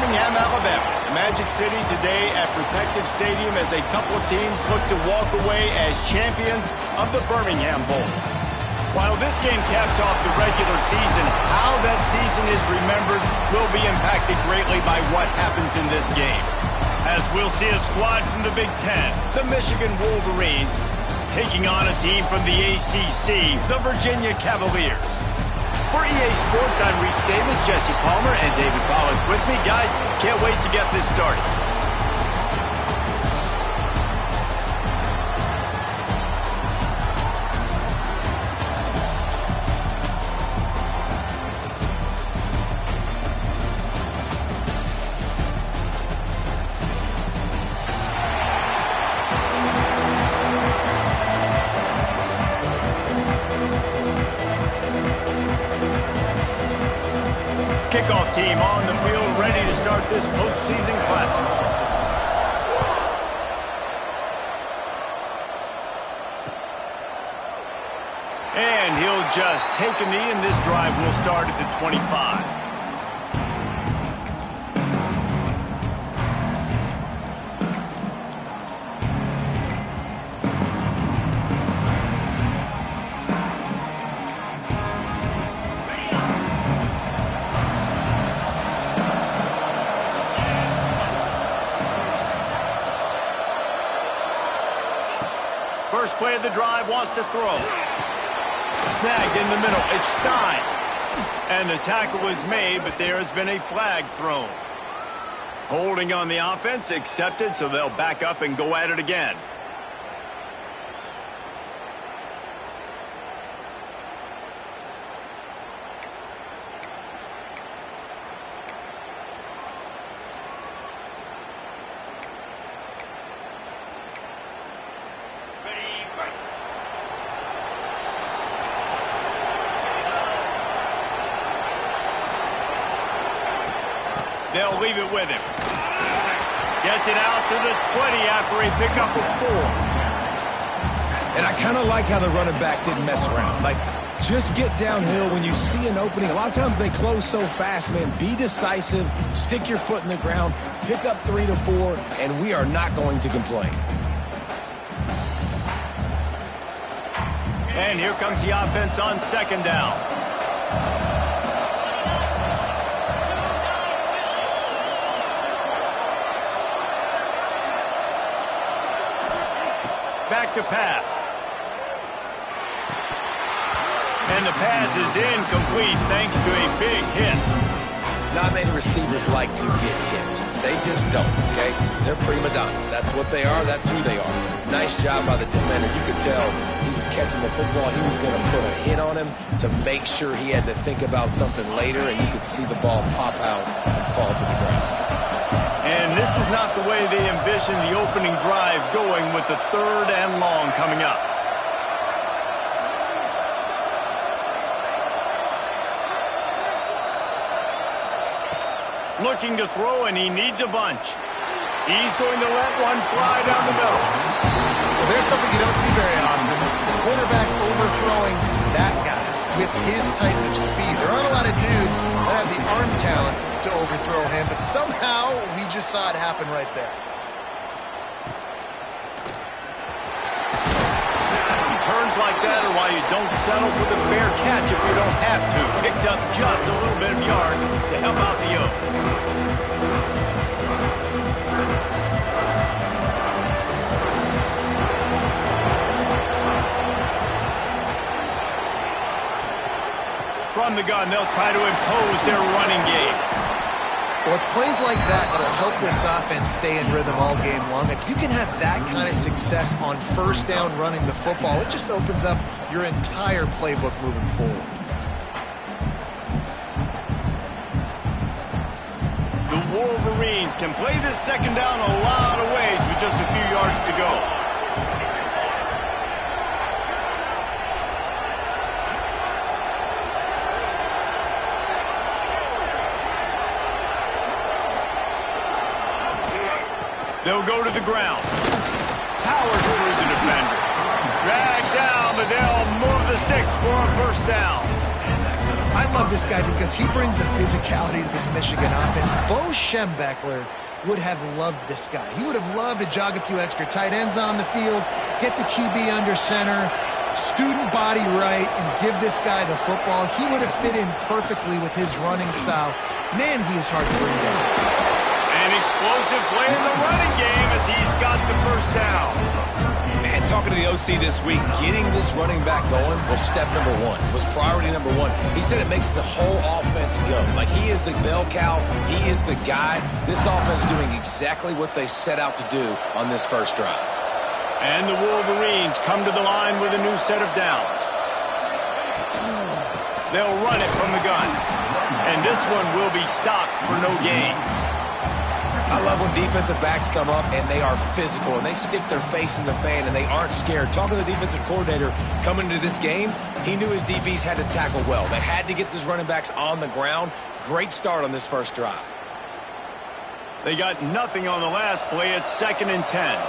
Birmingham, Alabama, the Magic City today at Protective Stadium as a couple of teams look to walk away as champions of the Birmingham Bowl. While this game caps off the regular season, how that season is remembered will be impacted greatly by what happens in this game. As we'll see a squad from the Big Ten, the Michigan Wolverines, taking on a team from the ACC, the Virginia Cavaliers. For EA Sports, I'm Reese Davis, Jesse Palmer, and David Pollack with me. Guys, can't wait to get this started. Kickoff team on the field, ready to start this postseason classic. And he'll just take a knee, and this drive will start at the 25. First play of the drive, wants to throw. Snagged in the middle. It's Stein. And the tackle was made, but there has been a flag thrown. Holding on the offense, accepted, so they'll back up and go at it again. They'll leave it with him. Gets it out to the 20 after a pickup of 4. And I kind of like how the running back didn't mess around. Like, just get downhill when you see an opening. A lot of times they close so fast, man. Be decisive, stick your foot in the ground, pick up 3 to 4, and we are not going to complain. And here comes the offense on second down. Back to pass. And the pass is incomplete thanks to a big hit. Not many receivers like to get hit. They just don't, okay? They're prima donnas. That's what they are. That's who they are. Nice job by the defender. You could tell he was catching the football. He was going to put a hit on him to make sure he had to think about something later, and you could see the ball pop out and fall to the ground. And this is not the way they envision the opening drive going with the 3rd and long coming up. Looking to throw, and he needs a bunch. He's going to let one fly down the middle. Well, there's something you don't see very often. The quarterback overthrowing that guy with his type of speed. There aren't a lot of dudes that have the arm talent to overthrow him, but somehow we just saw it happen right there. Turns like that are why you don't settle for the fair catch if you don't have to. Picks up just a little bit of yards to help out the Oak. From the gun, they'll try to impose their running game. Well, it's plays like that that'll help this offense stay in rhythm all game long. If you can have that kind of success on first down running the football, it just opens up your entire playbook moving forward. The Wolverines can play this second down a lot of ways with just a few yards to go. They'll go to the ground. Powers through the defender. Dragged down, but they'll move the sticks for a first down. I love this guy because he brings a physicality to this Michigan offense. Bo Schembechler would have loved this guy. He would have loved to jog a few extra tight ends on the field, get the QB under center, student body right, and give this guy the football. He would have fit in perfectly with his running style. Man, he is hard to bring down. An explosive play in the running game as he's got the first down. Man, talking to the OC this week, getting this running back going was step number one, was priority number one. He said it makes the whole offense go. Like, he is the bell cow. He is the guy. This offense doing exactly what they set out to do on this first drive. And the Wolverines come to the line with a new set of downs. They'll run it from the gun. And this one will be stopped for no gain. I love when defensive backs come up and they are physical and they stick their face in the fan and they aren't scared. Talking to the defensive coordinator coming into this game, he knew his DBs had to tackle well. They had to get these running backs on the ground. Great start on this first drive. They got nothing on the last play. It's 2nd and 10.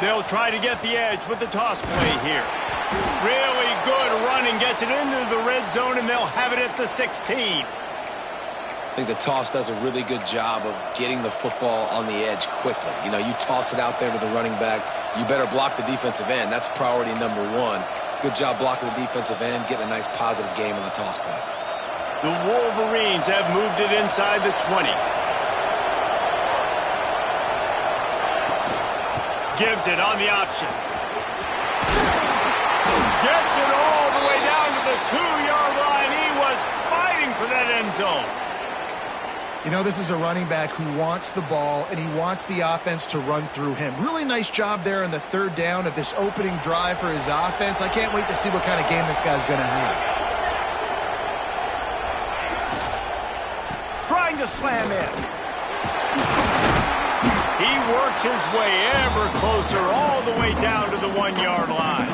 They'll try to get the edge with the toss play here. Really good running, gets it into the red zone, and they'll have it at the 16. I think the toss does a really good job of getting the football on the edge quickly. You know, you toss it out there to the running back, you better block the defensive end. That's priority number one. Good job blocking the defensive end, getting a nice positive game on the toss play. The Wolverines have moved it inside the 20. Gives it on the option. Gets it all the way down to the 2-yard line. He was fighting for that end zone. You know, this is a running back who wants the ball, and he wants the offense to run through him. Really nice job there on the 3rd down of this opening drive for his offense. I can't wait to see what kind of game this guy's going to have. Trying to slam in. He works his way ever closer all the way down to the 1-yard line.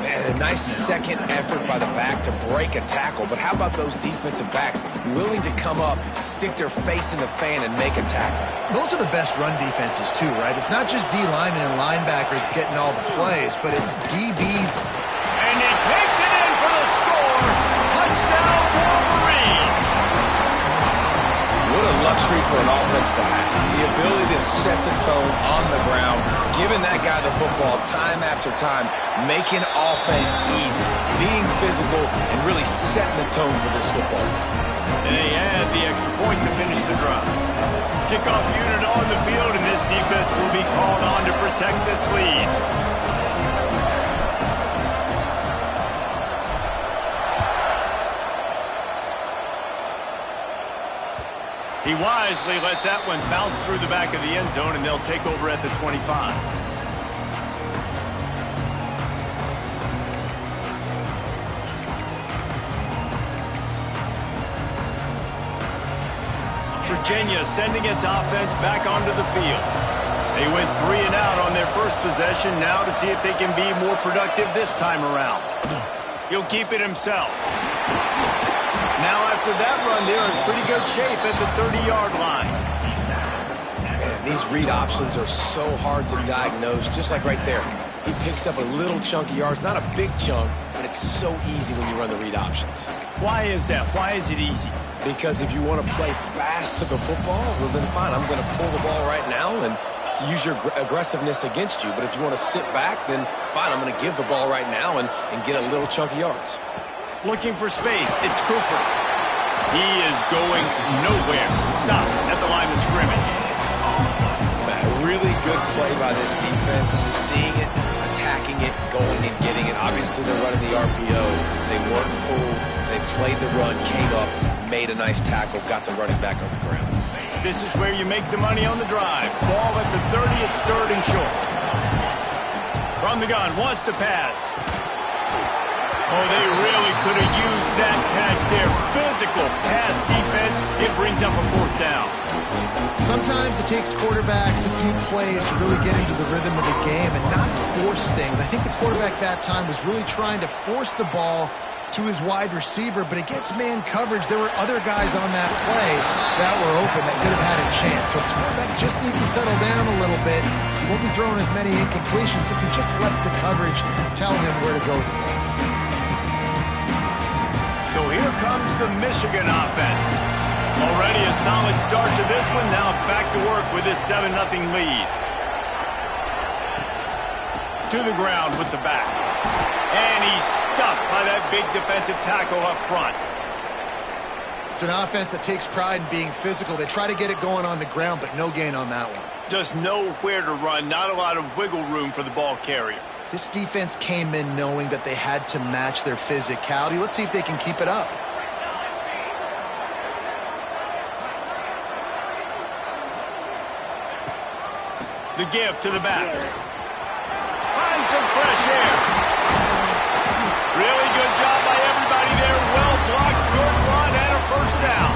Man, a nice second effort by the back to break a tackle. But how about those defensive backs willing to come up, stick their face in the fan, and make a tackle? Those are the best run defenses, too, right? It's not just D linemen and linebackers getting all the plays, but it's DBs. And he takes it in for the score. Touchdown, Wolverines. What a luxury for an offense to have. The ability to set the tone on the ground, giving that guy the football time after time, making offense easy, being physical, and really setting the tone for this football game. And they add the extra point to finish the drive. Kickoff unit on the field, and this defense will be called on to protect this lead. He wisely lets that one bounce through the back of the end zone, and they'll take over at the 25. Virginia sending its offense back onto the field. They went 3 and out on their first possession, now to see if they can be more productive this time around. He'll keep it himself. Now after that run, they're in pretty good shape at the 30-yard line. Man, these read options are so hard to diagnose, just like right there. He picks up a little chunk of yards, not a big chunk, but it's so easy when you run the read options. Why is that? Why is it easy? Because if you want to play fast to the football, well then fine, I'm going to pull the ball right now and to use your aggressiveness against you. But if you want to sit back, then fine, I'm going to give the ball right now and get a little chunk of yards. Looking for space. It's Cooper. He is going nowhere. Stop at the line of scrimmage. A really good play by this defense. Seeing it, attacking it, going and getting it. Obviously, they're running the RPO. They weren't fooled. They played the run, came up, made a nice tackle, got the running back on the ground. This is where you make the money on the drive. Ball at the 30. It's 3rd and short. From the gun, wants to pass. Oh, they really could have used that catch there. Physical pass defense. It brings up a 4th down. Sometimes it takes quarterbacks a few plays to really get into the rhythm of the game and not force things. I think the quarterback that time was really trying to force the ball to his wide receiver, but against man coverage, there were other guys on that play that were open that could have had a chance. So this quarterback just needs to settle down a little bit. He won't be throwing as many incompletions if he just lets the coverage tell him where to go with the ball. So here comes the Michigan offense. Already a solid start to this one. Now back to work with this 7-0 lead. To the ground with the back. And he's stuffed by that big defensive tackle up front. It's an offense that takes pride in being physical. They try to get it going on the ground, but no gain on that one. Just nowhere to run. Not a lot of wiggle room for the ball carrier. This defense came in knowing that they had to match their physicality. Let's see if they can keep it up. The give to the back. Find some fresh air. Really good job by everybody there. Well blocked, good run, and a first down.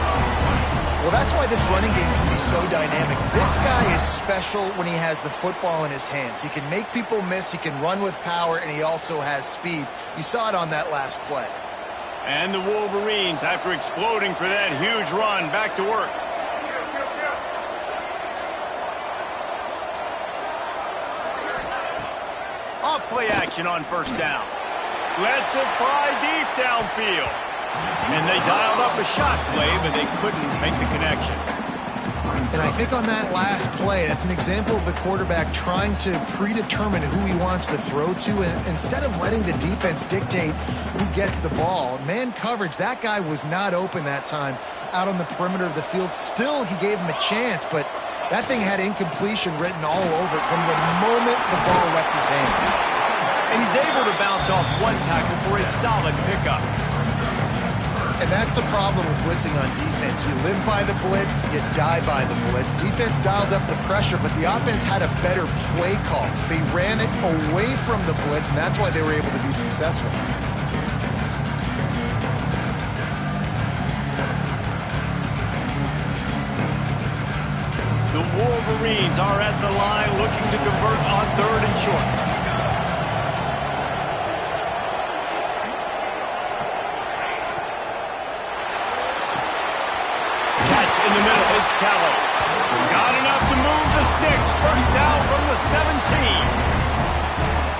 Well, that's why this running game can be so dynamic. This guy is special when he has the football in his hands. He can make people miss, he can run with power, and he also has speed. You saw it on that last play. And the Wolverines, after exploding for that huge run, back to work. Off play action on first down. Lets it fly deep downfield. And they dialed up a shot play, but they couldn't make the connection. And I think on that last play, that's an example of the quarterback trying to predetermine who he wants to throw to, and instead of letting the defense dictate who gets the ball. Man coverage, that guy was not open that time out on the perimeter of the field. Still, he gave him a chance, but that thing had incompletion written all over it from the moment the ball left his hand. And he's able to bounce off one tackle for a solid pickup. And that's the problem with blitzing on defense. You live by the blitz, you die by the blitz. Defense dialed up the pressure, but the offense had a better play call. They ran it away from the blitz, and that's why they were able to be successful. The Wolverines are at the line looking to convert on 3rd and short. In the middle, it's Callow. Got enough to move the sticks. First down from the 17.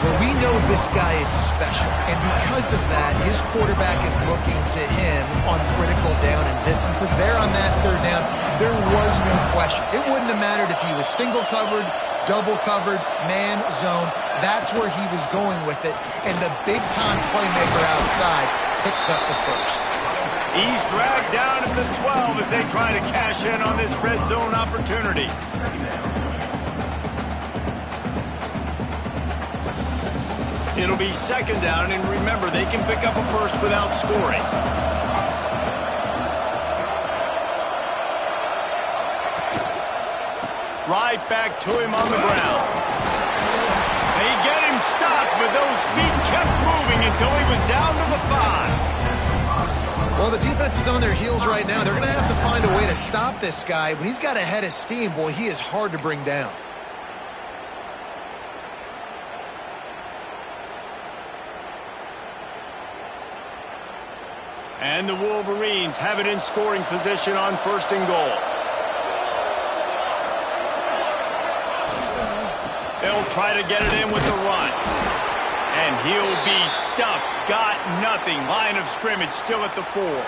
Well, we know this guy is special, and because of that, his quarterback is looking to him on critical down and distances. There on that 3rd down, there was no question. It wouldn't have mattered if he was single covered, double covered, man, zone. That's where he was going with it, and the big-time playmaker outside picks up the first. He's dragged down at the 12 as they try to cash in on this red zone opportunity. It'll be 2nd down, and remember, they can pick up a first without scoring. Right back to him on the ground. They get him stopped, but those feet kept moving until he was down to the 5. Well, the defense is on their heels right now. They're going to have to find a way to stop this guy. When he's got a head of steam, boy, he is hard to bring down. And the Wolverines have it in scoring position on 1st and goal. They'll try to get it in with the run. And he'll be stuffed. Got nothing. Line of scrimmage still at the 4.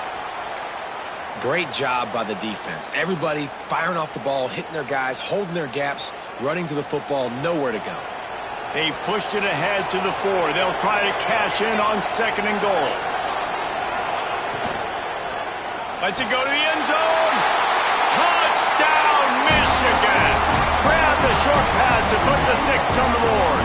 Great job by the defense. Everybody firing off the ball, hitting their guys, holding their gaps, running to the football, nowhere to go. They've pushed it ahead to the 4. They'll try to cash in on 2nd and goal. Lets it go to the end zone. Touchdown, Michigan. Grab the short pass to put the 6 on the board.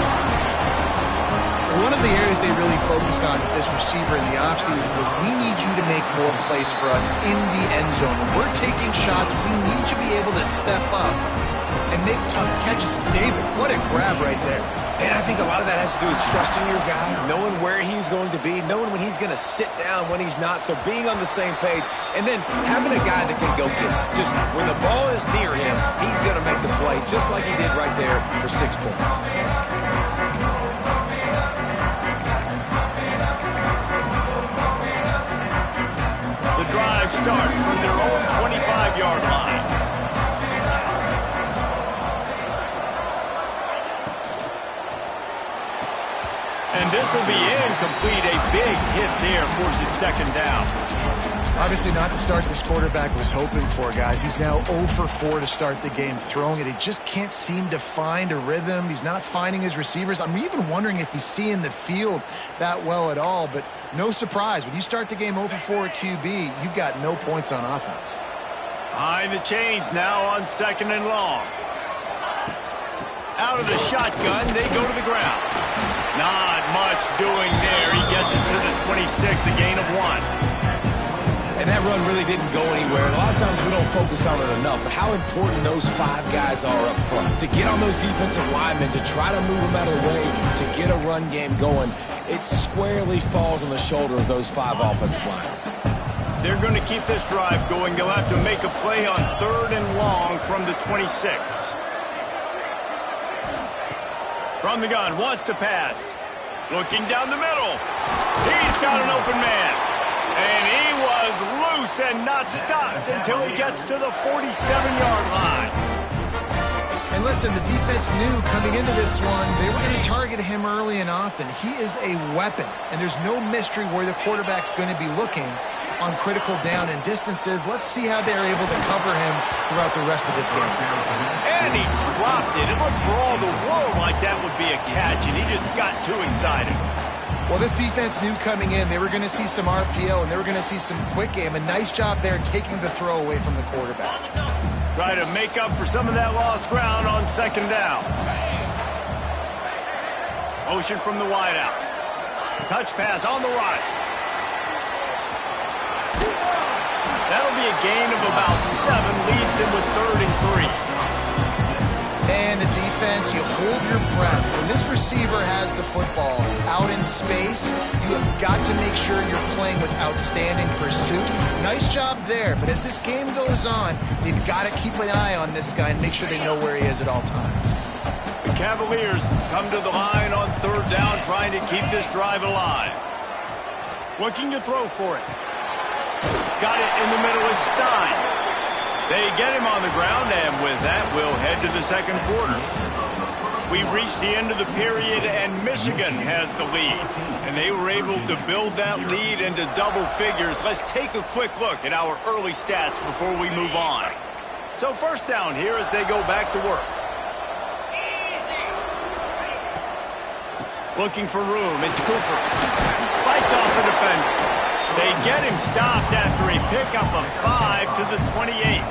One of the areas they really focused on with this receiver in the offseason was, we need you to make more plays for us in the end zone. When we're taking shots, we need you to be able to step up and make tough catches. David, what a grab right there. And I think a lot of that has to do with trusting your guy, knowing where he's going to be, knowing when he's going to sit down, when he's not, so being on the same page, and then having a guy that can go get it. Just when the ball is near him, he's going to make the play, just like he did right there for 6 points. The drive starts from their own 25-yard line. And this will be incomplete. A big hit there forces second down. Obviously not the start this quarterback was hoping for, guys. He's now 0 for 4 to start the game throwing it. He just can't seem to find a rhythm. He's not finding his receivers. I'm even wondering if he's seeing the field that well at all, but no surprise. When you start the game 0 for 4 at QB, you've got no points on offense. Behind the chains now on second and long. Out of the shotgun, they go to the ground. Not much doing there. He gets it to the 26, a gain of 1. And that run really didn't go anywhere. And a lot of times we don't focus on it enough, but how important those 5 guys are up front. To get on those defensive linemen, to try to move them out of the way, to get a run game going, it squarely falls on the shoulder of those 5 offensive linemen. They're going to keep this drive going. They'll have to make a play on third and long from the 26. From the gun, wants to pass. Looking down the middle. He's got an open man. And he was loose and not stopped until he gets to the 47-yard line. And listen, the defense knew coming into this one, they were going to target him early and often. He is a weapon, and there's no mystery where the quarterback's going to be looking on critical down and distances. Let's see how they're able to cover him throughout the rest of this game. And he dropped it. It looked for all the world like that would be a catch, and he just got too excited. Well, this defense knew coming in they were going to see some RPO and they were going to see some quick game. A nice job there taking the throw away from the quarterback. Try to make up for some of that lost ground on second down. Motion from the wideout. Touch pass on the right. That'll be a gain of about 7. Leads him with 3rd and 3. And the defense, you hold your breath. When this receiver has the football out in space, you have got to make sure you're playing with outstanding pursuit. Nice job there, but as this game goes on, they've got to keep an eye on this guy and make sure they know where he is at all times. The Cavaliers come to the line on 3rd down, trying to keep this drive alive. Looking to throw for it. Got it in the middle, it's Stein. They get him on the ground, and with that, we'll head to the second quarter. We've reached the end of the period, and Michigan has the lead. And they were able to build that lead into double figures. Let's take a quick look at our early stats before we move on. So first down here as they go back to work. Looking for room, it's Cooper. Fights off the defender. They get him stopped after a pickup of 5 to the 28.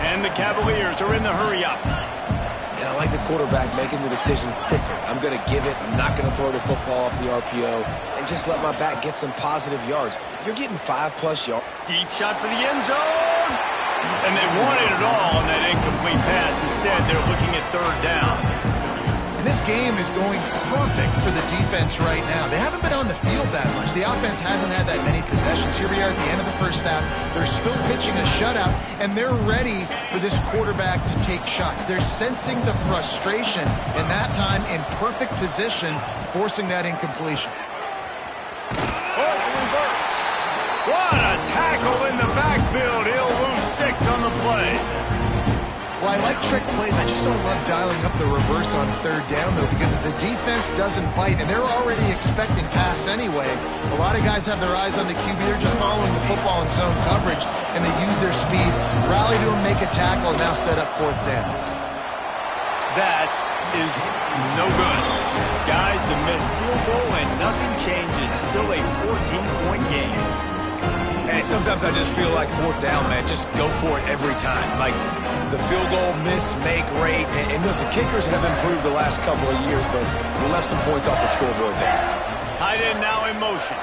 And the Cavaliers are in the hurry-up. And I like the quarterback making the decision quickly. I'm going to give it. I'm not going to throw the football off the RPO and just let my back get some positive yards. You're getting 5+ yards. Deep shot for the end zone. And they wanted it all on that incomplete pass. Instead, they're looking at 3rd down. And this game is going perfect for the defense right now. They haven't been on the field that much. The offense hasn't had that many possessions. Here we are at the end of the first half. They're still pitching a shutout, and they're ready for this quarterback to take shots. They're sensing the frustration, and that time in perfect position, forcing that incompletion. Oh, it's a reverse. What a tackle in the backfield. He'll lose 6 on the play. Well, I like trick plays. I just don't love dialing up the reverse on 3rd down, though, because if the defense doesn't bite, and they're already expecting pass anyway, a lot of guys have their eyes on the QB. They're just following the football in zone coverage, and they use their speed, rally to him, make a tackle, and now set up 4th down. That is no good. Guys, a missed field goal, and nothing changes. Still a 14-point game. And sometimes I just feel like 4th down, man. Just go for it every time. Like the field goal miss, make rate. And listen, kickers have improved the last couple of years, but we left some points off the scoreboard there. Tight end now in motion.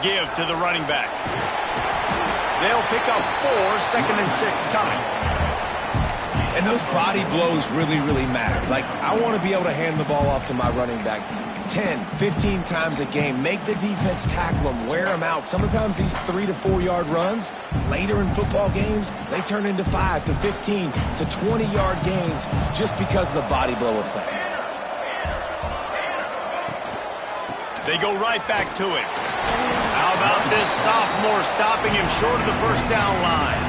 Give to the running back. They'll pick up 4, 2nd and 6 coming. And those body blows really, really matter. Like, I want to be able to hand the ball off to my running back 10, 15 times a game. Make the defense tackle them, wear them out. Sometimes these 3 to 4 yard runs, later in football games, they turn into 5 to 15 to 20 yard gains just because of the body blow effect. They go right back to it. How about this sophomore stopping him short of the 1st down line?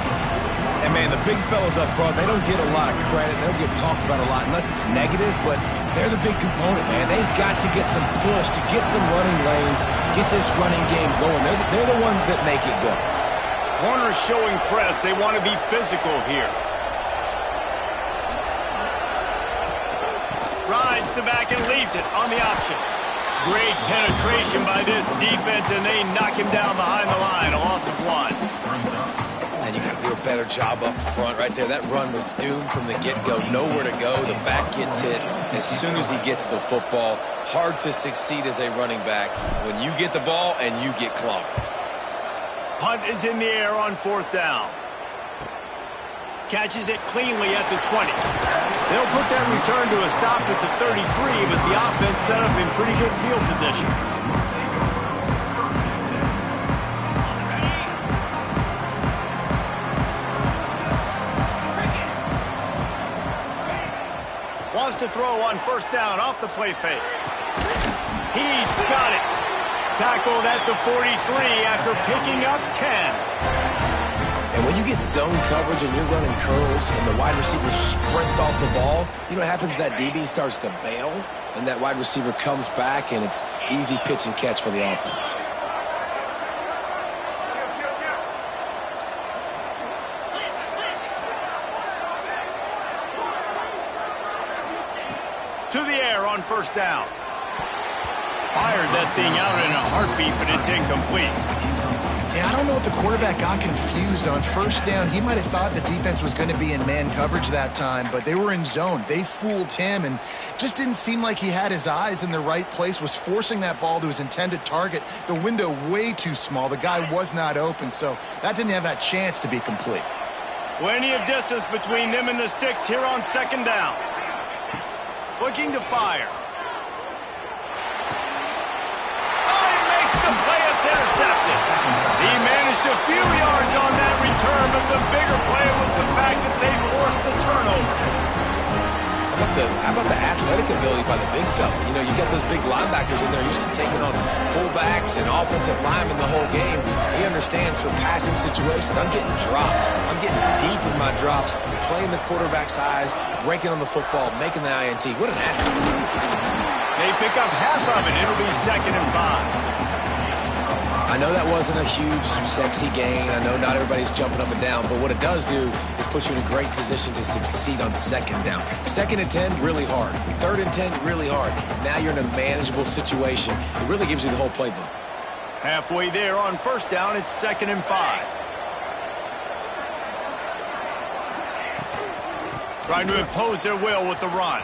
And, man, the big fellas up front, they don't get a lot of credit. They don't get talked about a lot unless it's negative, but they're the big component, man. They've got to get some push, to get some running lanes, get this running game going. They're the ones that make it go. Corners showing press. They want to be physical here. Rides the back and leaves it on the option. Great penetration by this defense, and they knock him down behind the line. A loss of 1. And you got to do a better job up front right there. That run was doomed from the get-go. Nowhere to go. The back gets hit as soon as he gets the football. Hard to succeed as a running back when you get the ball and you get clogged. Punt is in the air on 4th down. Catches it cleanly at the 20. They'll put that return to a stop at the 33, but the offense set up in pretty good field position. Wants to throw on 1st down off the play fake. He's got it. Tackled at the 43 after picking up 10. And when you get zone coverage and you're running curls and the wide receiver sprints off the ball, you know what happens? That DB starts to bail, and that wide receiver comes back, and it's easy pitch and catch for the offense. To the air on 1st down. Fired that thing out in a heartbeat, but it's incomplete. Yeah, I don't know if the quarterback got confused on 1st down. He might have thought the defense was going to be in man coverage that time, but they were in zone. They fooled him and just didn't seem like he had his eyes in the right place, was forcing that ball to his intended target. The window way too small. The guy was not open, so that didn't have that chance to be complete. Plenty of distance between them and the sticks here on 2nd down. Looking to fire. Oh, he makes the play. It's intercepted. He managed a few yards on that return, but the bigger play was the fact that they forced the turnover. How about the athletic ability by the big fella? You know, you got those big linebackers in there used to taking on fullbacks and offensive linemen the whole game. He understands for passing situations. I'm getting drops. I'm getting deep in my drops, playing the quarterback's eyes, breaking on the football, making the INT. What an athlete. They pick up half of it. It'll be 2nd and 5. I know that wasn't a huge, sexy gain. I know not everybody's jumping up and down, but what it does do is put you in a great position to succeed on 2nd down. 2nd and 10, really hard. 3rd and 10, really hard. Now you're in a manageable situation. It really gives you the whole playbook. Halfway there on 1st down, it's 2nd and 5. Trying to impose their will with the run.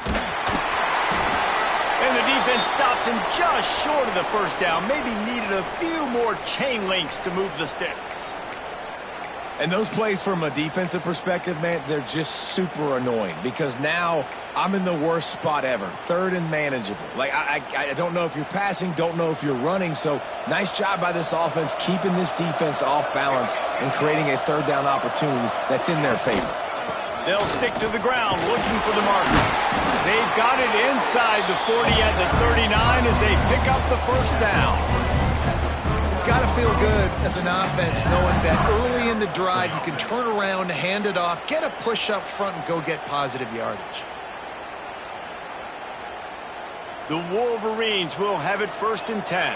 And the defense stops him just short of the 1st down. Maybe needed a few more chain links to move the sticks. And those plays from a defensive perspective, man, they're just super annoying because now I'm in the worst spot ever. 3rd and manageable. Like, I don't know if you're passing, don't know if you're running. So nice job by this offense keeping this defense off balance and creating a 3rd down opportunity that's in their favor. They'll stick to the ground looking for the marker. They've got it inside the 40 at the 39 as they pick up the 1st down. It's got to feel good as an offense knowing that early in the drive you can turn around, hand it off, get a push up front, and go get positive yardage. The Wolverines will have it 1st and 10.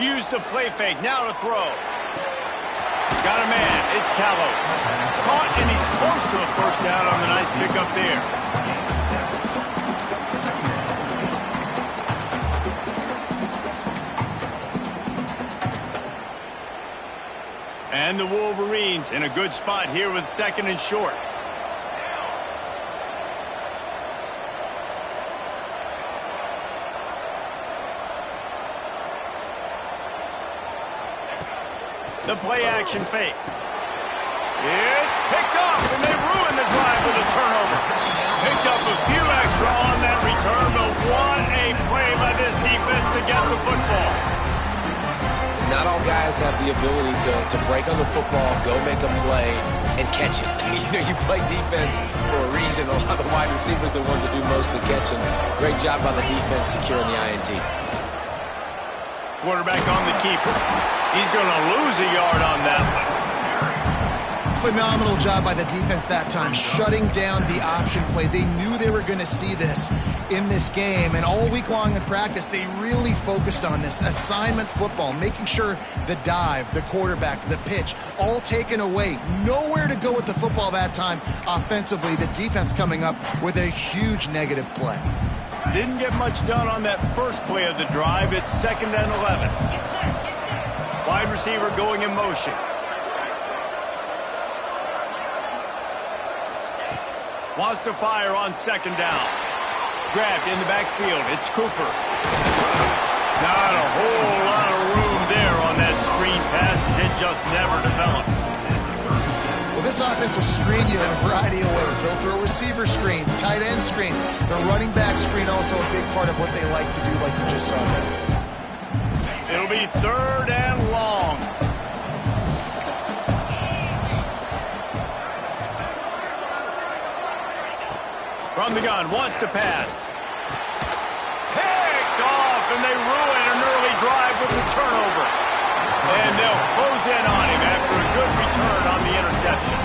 Use the play fake, now to throw. Got a man, it's Callow. Caught, and he's close to a 1st down on the nice pickup there. And the Wolverines in a good spot here with 2nd and short. The play-action fake. It's picked off, and they ruin the drive with a turnover. Picked up a few extra on that return, but what a play by this defense to get the football. Not all guys have the ability to break on the football, go make a play, and catch it. You play defense for a reason. A lot of the wide receivers are the ones that do most of the catching. Great job by the defense securing the INT. Quarterback on the keeper. He's going to lose a yard on that one. Phenomenal job by the defense that time, shutting down the option play. They knew they were going to see this in this game, and all week long in practice, they really focused on this assignment football, making sure the dive, the quarterback, the pitch, all taken away. Nowhere to go with the football that time offensively. The defense coming up with a huge negative play. Didn't get much done on that first play of the drive. It's 2nd and 11. Wide receiver going in motion. Wants to fire on 2nd down. Grabbed in the backfield. It's Cooper. Not a whole lot of room there on that screen pass. It just never developed. Well, this offense will screen you in a variety of ways. They'll throw receiver screens, tight end screens. The running back screen also a big part of what they like to do, like you just saw there. It'll be 3rd and long. From the gun, wants to pass. Picked off, and they ruin an early drive with the turnover. And they'll close in on him after a good return on the interception.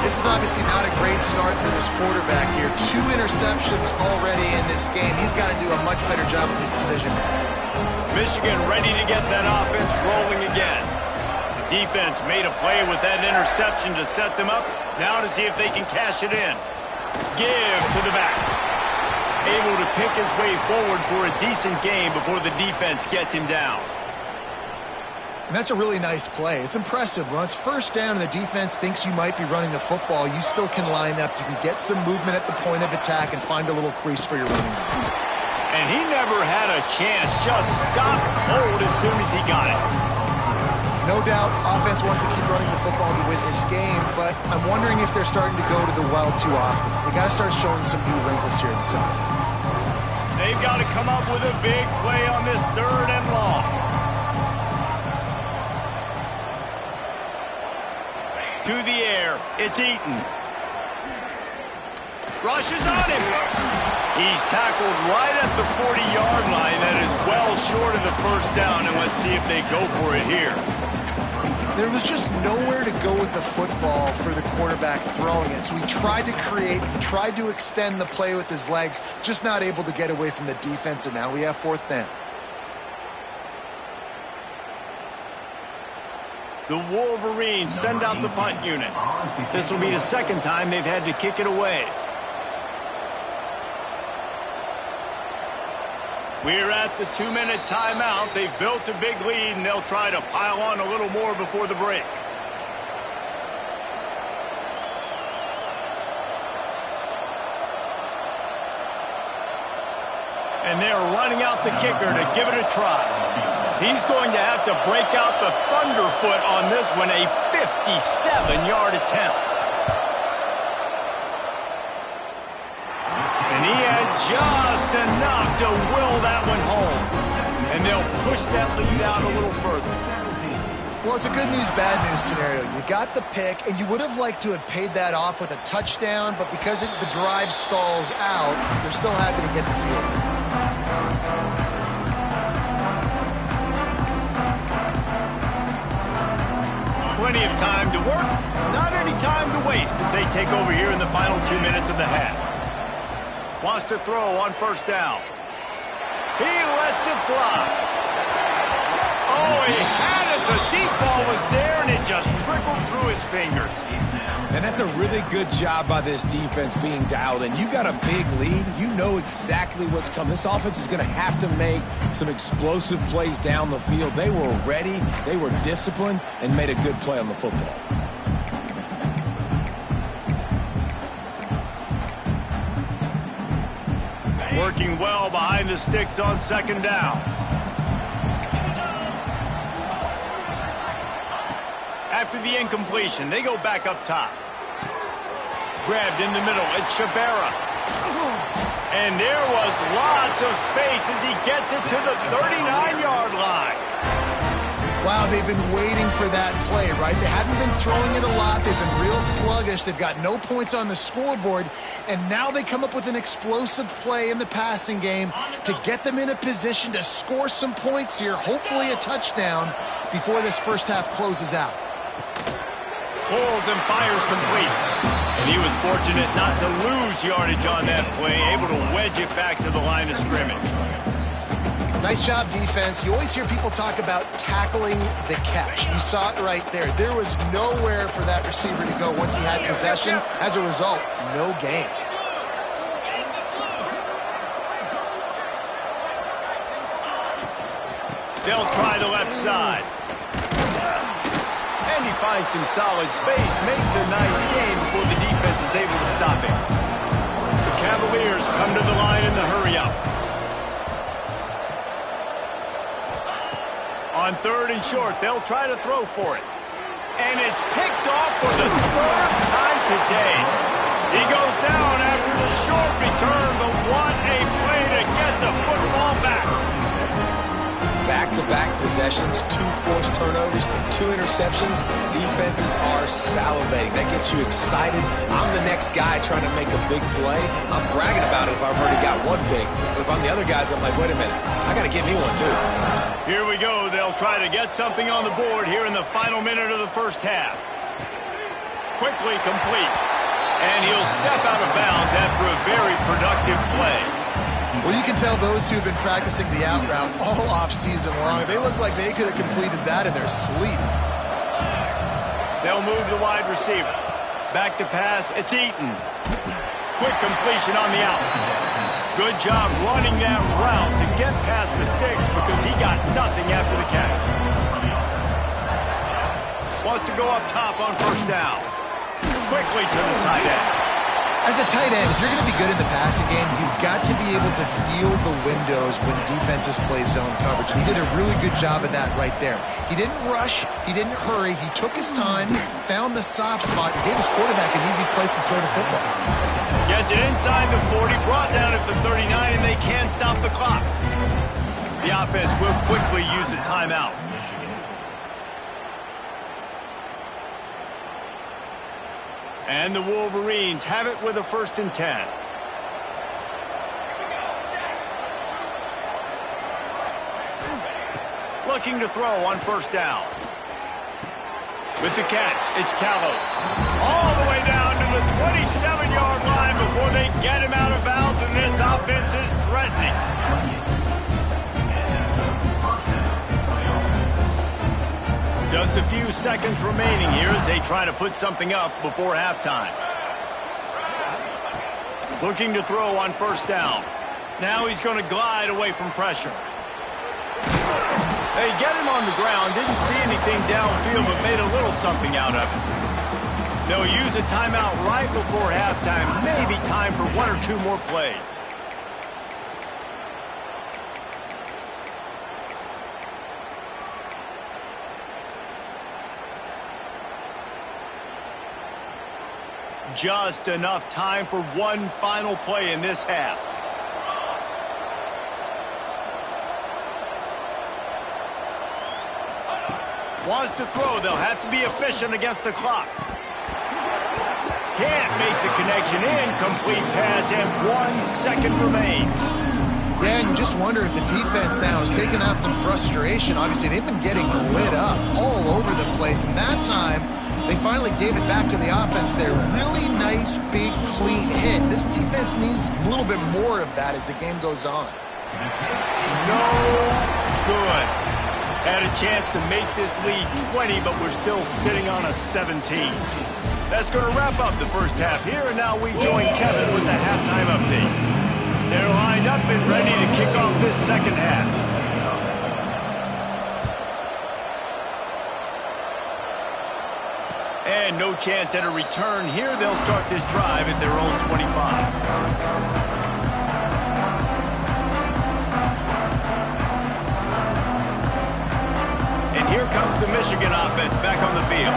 This is obviously not a great start for this quarterback here. 2 interceptions already in this game. He's got to do a much better job with his decision. Michigan ready to get that offense rolling again. The defense made a play with that interception to set them up. Now to see if they can cash it in. Give to the back. Able to pick his way forward for a decent game before the defense gets him down. And that's a really nice play. It's impressive. When it's 1st down and the defense thinks you might be running the football, you still can line up. You can get some movement at the point of attack and find a little crease for your running back. And he never had a chance. Just stopped cold as soon as he got it. No doubt, offense wants to keep running the football to win this game, but I'm wondering if they're starting to go to the well too often. They got to start showing some new wrinkles here in the side. They've got to come up with a big play on this 3rd and long. To the air, it's Eaton. Rushes on him. He's tackled right at the 40-yard line. That is well short of the 1st down, and let's see if they go for it here. There was just nowhere to go with the football for the quarterback throwing it. So he tried to create, he tried to extend the play with his legs, just not able to get away from the defense, and now we have 4th down. The Wolverines send out the punt unit. This will be the 2nd time they've had to kick it away. We're at the 2-minute timeout. They've built a big lead, and they'll try to pile on a little more before the break. And they're running out the kicker to give it a try. He's going to have to break out the thunderfoot on this one, a 57-yard attempt. And he had just enough to will that one home. And they'll push that lead out a little further. Well, it's a good news, bad news scenario. You got the pick, and you would have liked to have paid that off with a touchdown, but because the drive stalls out, they're still happy to get the field. Plenty of time to work, not any time to waste as they take over here in the final 2 minutes of the half. Wants to throw on 1st down. He lets it fly. Oh, he had it. The deep ball was there, and it just trickled through his fingers. And that's a really good job by this defense being dialed in. You got a big lead. You know exactly what's coming. This offense is going to have to make some explosive plays down the field. They were ready, they were disciplined, and made a good play on the football. Working well behind the sticks on 2nd down. After the incompletion, they go back up top. Grabbed in the middle, it's Shabera. And there was lots of space as he gets it to the 39-yard line. Wow, they've been waiting for that play, right? They haven't been throwing it a lot. They've been real sluggish. They've got no points on the scoreboard. And now they come up with an explosive play in the passing game to get them in a position to score some points here, hopefully a touchdown, before this first half closes out. Pulls and fires complete. And he was fortunate not to lose yardage on that play, able to wedge it back to the line of scrimmage. Nice job, defense. You always hear people talk about tackling the catch. You saw it right there. There was nowhere for that receiver to go once he had possession. As a result, no gain. They'll try the left side. And he finds some solid space, makes a nice gain before the defense is able to stop him. The Cavaliers come to the line in the hurry-up. On 3rd and short, they'll try to throw for it. And it's picked off for the 3rd time today. He goes down after the short return, but what a play to get the football back. Back-to-back possessions, 2 forced turnovers, 2 interceptions. Defenses are salivating. That gets you excited. I'm the next guy trying to make a big play. I'm bragging about it if I've already got one big. But if I'm the other guys, I'm like, wait a minute, I got to get me one too. Here we go. They'll try to get something on the board here in the final minute of the first half. Quickly complete. And he'll step out of bounds after a very productive play. Well, you can tell those two have been practicing the out route all off-season long. They look like they could have completed that in their sleep. They'll move the wide receiver. Back to pass. It's Eaton. Quick completion on the out. Good job running that route to get past the sticks because he got nothing after the catch. Wants to go up top on 1st down. Quickly to the tight end. As a tight end, if you're going to be good in the passing game, you've got to be able to feel the windows when defenses play zone coverage. And he did a really good job of that right there. He didn't rush. He didn't hurry. He took his time, found the soft spot, and gave his quarterback an easy place to throw the football. Gets it inside the 40, brought down at the 39, and they can't stop the clock. The offense will quickly use a timeout. And the Wolverines have it with a 1st and 10. Looking to throw on 1st down. With the catch, it's Callow. All the way down to the 27-yard line before they get him out of bounds, and this offense is threatening. Just a few seconds remaining here as they try to put something up before halftime. Looking to throw on 1st down. Now he's going to glide away from pressure. They get him on the ground, didn't see anything downfield, but made a little something out of it. They'll use a timeout right before halftime. Maybe time for 1 or 2 more plays. Just enough time for one final play in this half. Wants to throw. They'll have to be efficient against the clock. Can't make the connection. Incomplete pass, and 1 second remains. Dan, you just wonder if the defense now is taking out some frustration. Obviously, they've been getting lit up all over the place, and that time they finally gave it back to the offense there. Really nice, big, clean hit. This defense needs a little bit more of that as the game goes on. No good. Had a chance to make this lead 20, but we're still sitting on a 17. That's going to wrap up the first half here, and now we join Kevin with the halftime update. They're lined up and ready to kick off this second half. And no chance at a return here. They'll start this drive at their own 25. Here comes the Michigan offense back on the field.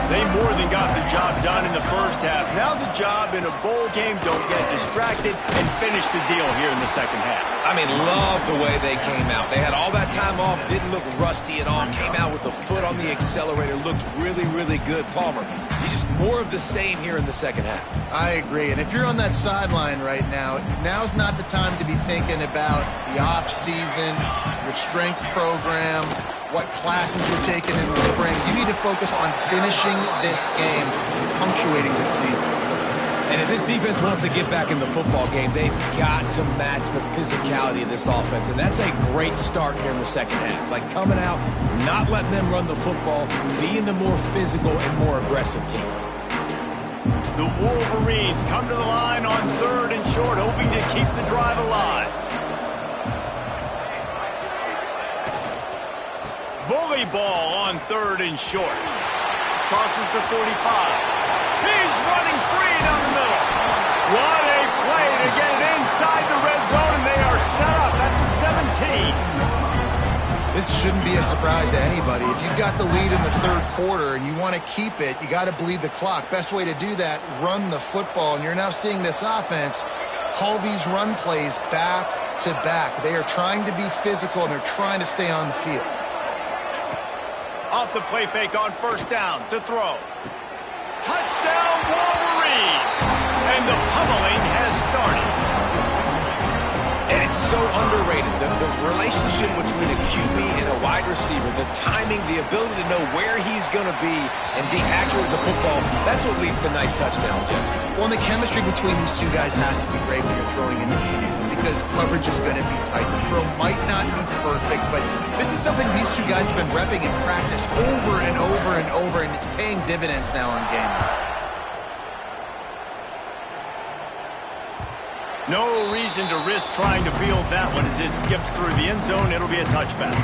They more than got the job done in the first half. Now the job in a bowl game, don't get distracted and finish the deal here in the second half. I mean, love the way they came out. They had all that time time off, didn't look rusty at all. Came out with the foot on the accelerator, looked really, really good. Palmer, he's just more of the same here in the second half. I agree, and if you're on that sideline right now, now's not the time to be thinking about the off-season, your strength program, what classes you're taking in the spring. You need to focus on finishing this game, punctuating this season. And if this defense wants to get back in the football game, they've got to match the physicality of this offense. And that's a great start here in the second half. Like coming out, not letting them run the football, being the more physical and more aggressive team. The Wolverines come to the line on 3rd and short, hoping to keep the drive alive. Bully ball on 3rd and short. Crosses the 45. He's running free down the middle. What a play to get it inside the red zone, and they are set up at the 17. This shouldn't be a surprise to anybody. If you've got the lead in the 3rd quarter and you want to keep it, you got to bleed the clock. Best way to do that, run the football. And you're now seeing this offense call these run plays back to back. They are trying to be physical, and they're trying to stay on the field. Off the play fake on 1st down to throw. Touchdown, Wolverine! And the pummeling has started. And it's so underrated. The relationship between a QB and a wide receiver, the timing, the ability to know where he's going to be and be accurate with the football, that's what leads to nice touchdowns, Jesse. Well, and the chemistry between these two guys has to be great when you're throwing in the hands because coverage is going to be tight. The throw might not be perfect, but this is something these two guys have been repping in practice over and over and over, and it's paying dividends now on game day. No reason to risk trying to field that one as it skips through the end zone. It'll be a touchback.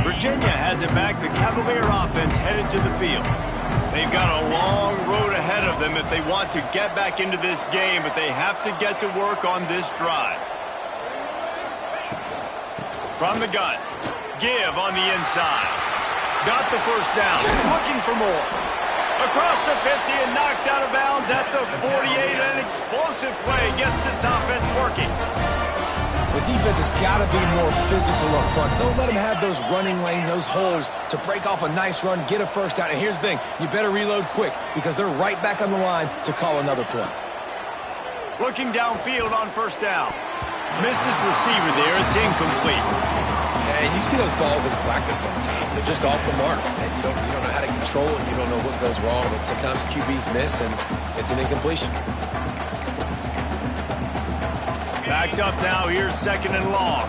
Virginia has it back. The Cavalier offense headed to the field. They've got a long road ahead of them if they want to get back into this game, but they have to get to work on this drive. From the gun, give on the inside. Got the 1st down, looking for more. Across the 50 and knocked out of bounds at the 48. An explosive play gets this offense working. The defense has got to be more physical up front. Don't let them have those running lanes, those holes to break off a nice run, get a 1st down. And here's the thing, you better reload quick because they're right back on the line to call another play. Looking downfield on 1st down. Missed his receiver there. It's incomplete. And you see those balls in practice sometimes. They're just off the mark. And you don't know how to control it. You don't know what goes wrong. But sometimes QBs miss, and it's an incompletion. Backed up now. Here's 2nd and long.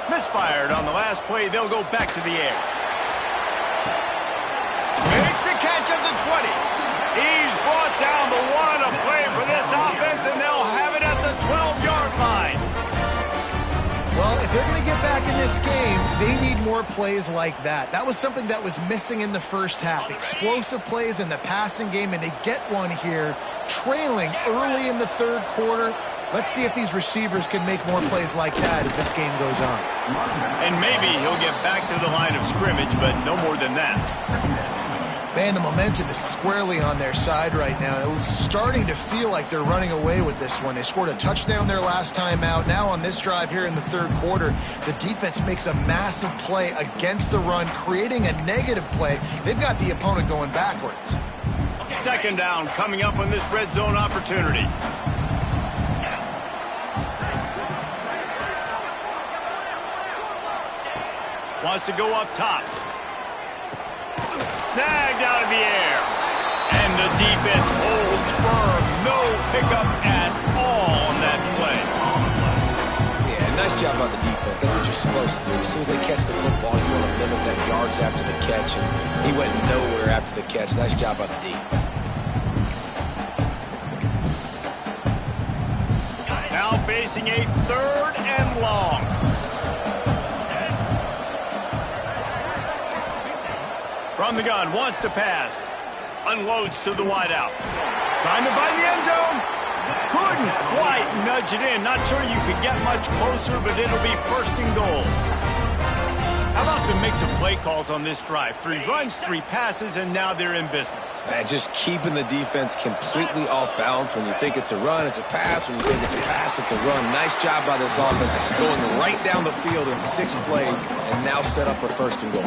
Misfired on the last play. They'll go back to the air. Makes the catch at the 20. He's brought down, but what a play for this offense, and they'll have it at the 12-yard line. Well, if they're going to get back in this game, they need more plays like that. That was something that was missing in the 1st half. Explosive plays in the passing game, and they get one here, trailing early in the 3rd quarter. Let's see if these receivers can make more plays like that as this game goes on. And maybe he'll get back to the line of scrimmage, but no more than that. Man, the momentum is squarely on their side right now. It was starting to feel like they're running away with this one. They scored a touchdown their last time out. Now on this drive here in the 3rd quarter, the defense makes a massive play against the run, creating a negative play. They've got the opponent going backwards. 2nd down coming up on this red zone opportunity. Wants to go up top. Snagged out of the air. And the defense holds firm. No pickup at all on that play. Yeah, nice job by the defense. That's what you're supposed to do. As soon as they catch the football, you want to limit that yards after the catch. And he went nowhere after the catch. Nice job by the D. Now facing a 3rd and long. From the gun, wants to pass. Unloads to the wideout. Trying to find the end zone. Couldn't Couldn't quite nudge it in. Not sure you could get much closer, but it'll be first and goal. How about the mix of play calls on this drive? 3 runs, 3 passes, and now they're in business. And just keeping the defense completely off balance. When you think it's a run, it's a pass. When you think it's a pass, it's a run. Nice job by this offense, going right down the field in 6 plays, and now set up for first and goal.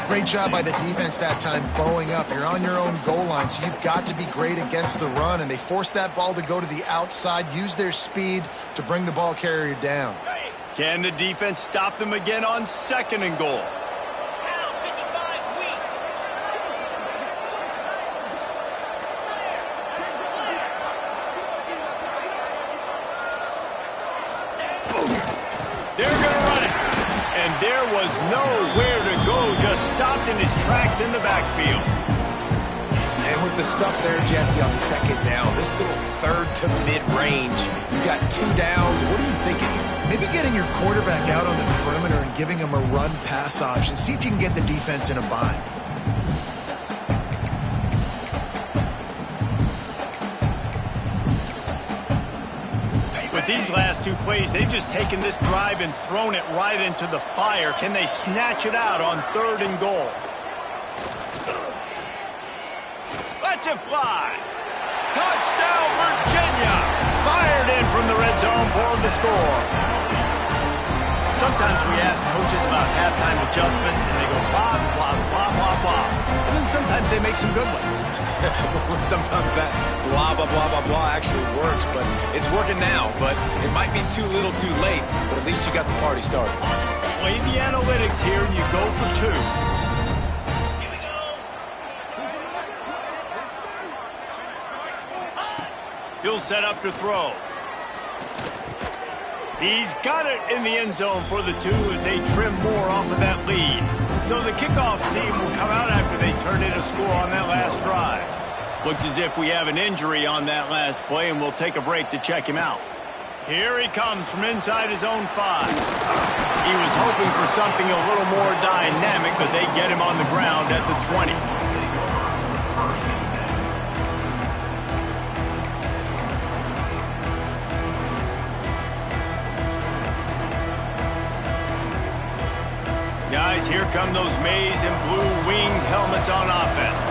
Great job by the defense that time, bowing up. You're on your own goal line, so you've got to be great against the run, and they forced that ball to go to the outside, use their speed to bring the ball carrier down. Can the defense stop them again on second and goal? They're going to run it. And there was nowhere to go, just stopped in his tracks in the backfield. And with the stuff there, Jesse, on second down, this little third to mid-range, you got 2 downs. What are you thinking here? Maybe getting your quarterback out on the perimeter and giving him a run-pass option. See if you can get the defense in a bind. With these last 2 plays, they've just taken this drive and thrown it right into the fire. Can they snatch it out on third and goal? Lets it fly. Touchdown, Virginia. Fired in from the red zone for the score. Sometimes we ask coaches about halftime adjustments, and they go blah, blah, blah, blah, blah. And then sometimes they make some good ones. Sometimes that blah, blah, blah, blah, blah actually works, but it's working now. But it might be too little too late, but at least you got the party started. Play the analytics here, and you go for 2. He'll set up to throw. He's got it in the end zone for the 2 as they trim more off of that lead. So the kickoff team will come out after they turn in a score on that last drive. Looks as if we have an injury on that last play, and we'll take a break to check him out. Here he comes from inside his own 5. He was hoping for something a little more dynamic, but they get him on the ground at the 20. Guys, here come those maize and blue winged helmets on offense.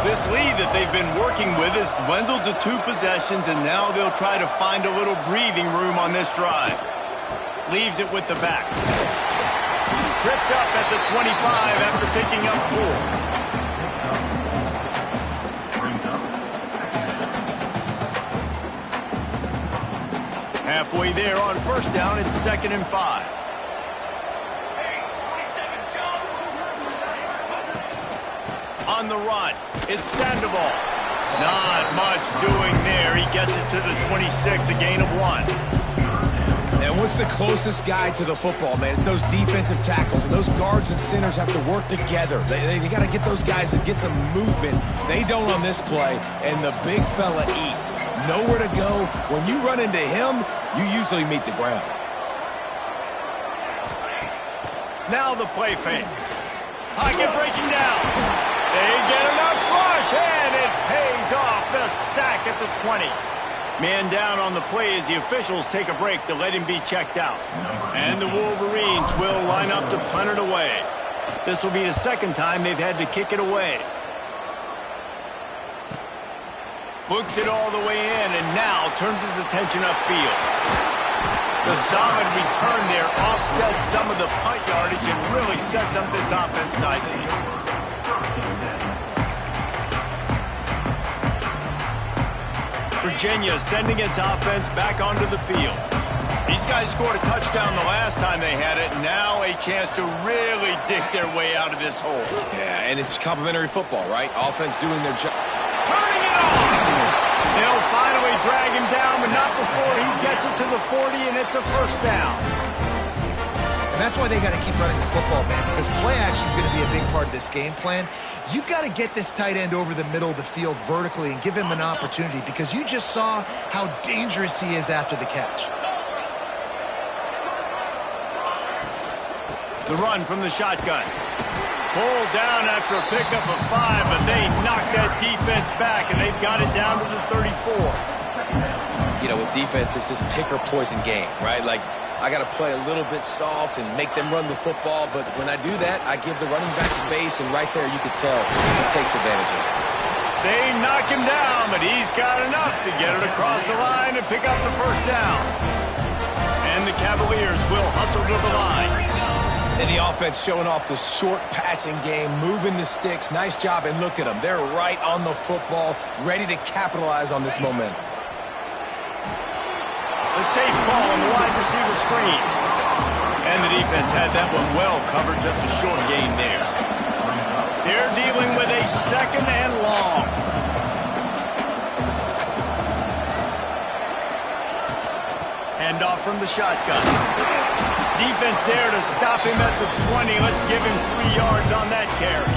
This lead that they've been working with has dwindled to 2 possessions, and now they'll try to find a little breathing room on this drive. Leaves it with the back. Tripped up at the 25 after picking up 4. Halfway there on first down, it's 2nd and 5. On the run, it's Sandoval. Not much doing there. He gets it to the 26, a gain of 1. And what's the closest guy to the football, man? It's those defensive tackles, and those guards and centers have to work together. They got to get those guys to get some movement. They don't on this play, and the big fella eats. Nowhere to go. When you run into him, you usually meet the ground. Now the play fake. Pocket breaking down. They get enough rush, and it pays off. The sack at the 20. Man down on the play as the officials take a break to let him be checked out. And the Wolverines will line up to punt it away. This will be the 2nd time they've had to kick it away. Books it all the way in, and now turns his attention upfield. The solid return there offsets some of the punt yardage and really sets up this offense nicely. Virginia sending its offense back onto the field. These guys scored a touchdown the last time they had it. Now a chance to really dig their way out of this hole. Yeah, and it's complimentary football, right? Offense doing their job. Turning it on! They'll finally drag him down, but not before he gets it to the 40, and it's a first down. And that's why they got to keep running the football, man, because play action is going to be a big part of this game plan. You've got to get this tight end over the middle of the field vertically and give him an opportunity, because you just saw how dangerous he is after the catch. The run from the shotgun. Pulled down after a pickup of 5, but they knocked that defense back, and they've got it down to the 34. You know, with defense, it's this pick or poison game, right? Like, I got to play a little bit soft and make them run the football, but when I do that, I give the running back space, and right there you could tell he takes advantage of it. They knock him down, but he's got enough to get it across the line and pick up the first down. And the Cavaliers will hustle to the line. And the offense showing off the short passing game, moving the sticks. Nice job, and look at them. They're right on the football, ready to capitalize on this momentum. A safe call on the wide receiver screen. And the defense had that one well covered, just a short gain there. They're dealing with a second and long. Handoff from the shotgun. Defense there to stop him at the 20. Let's give him 3 yards on that carry.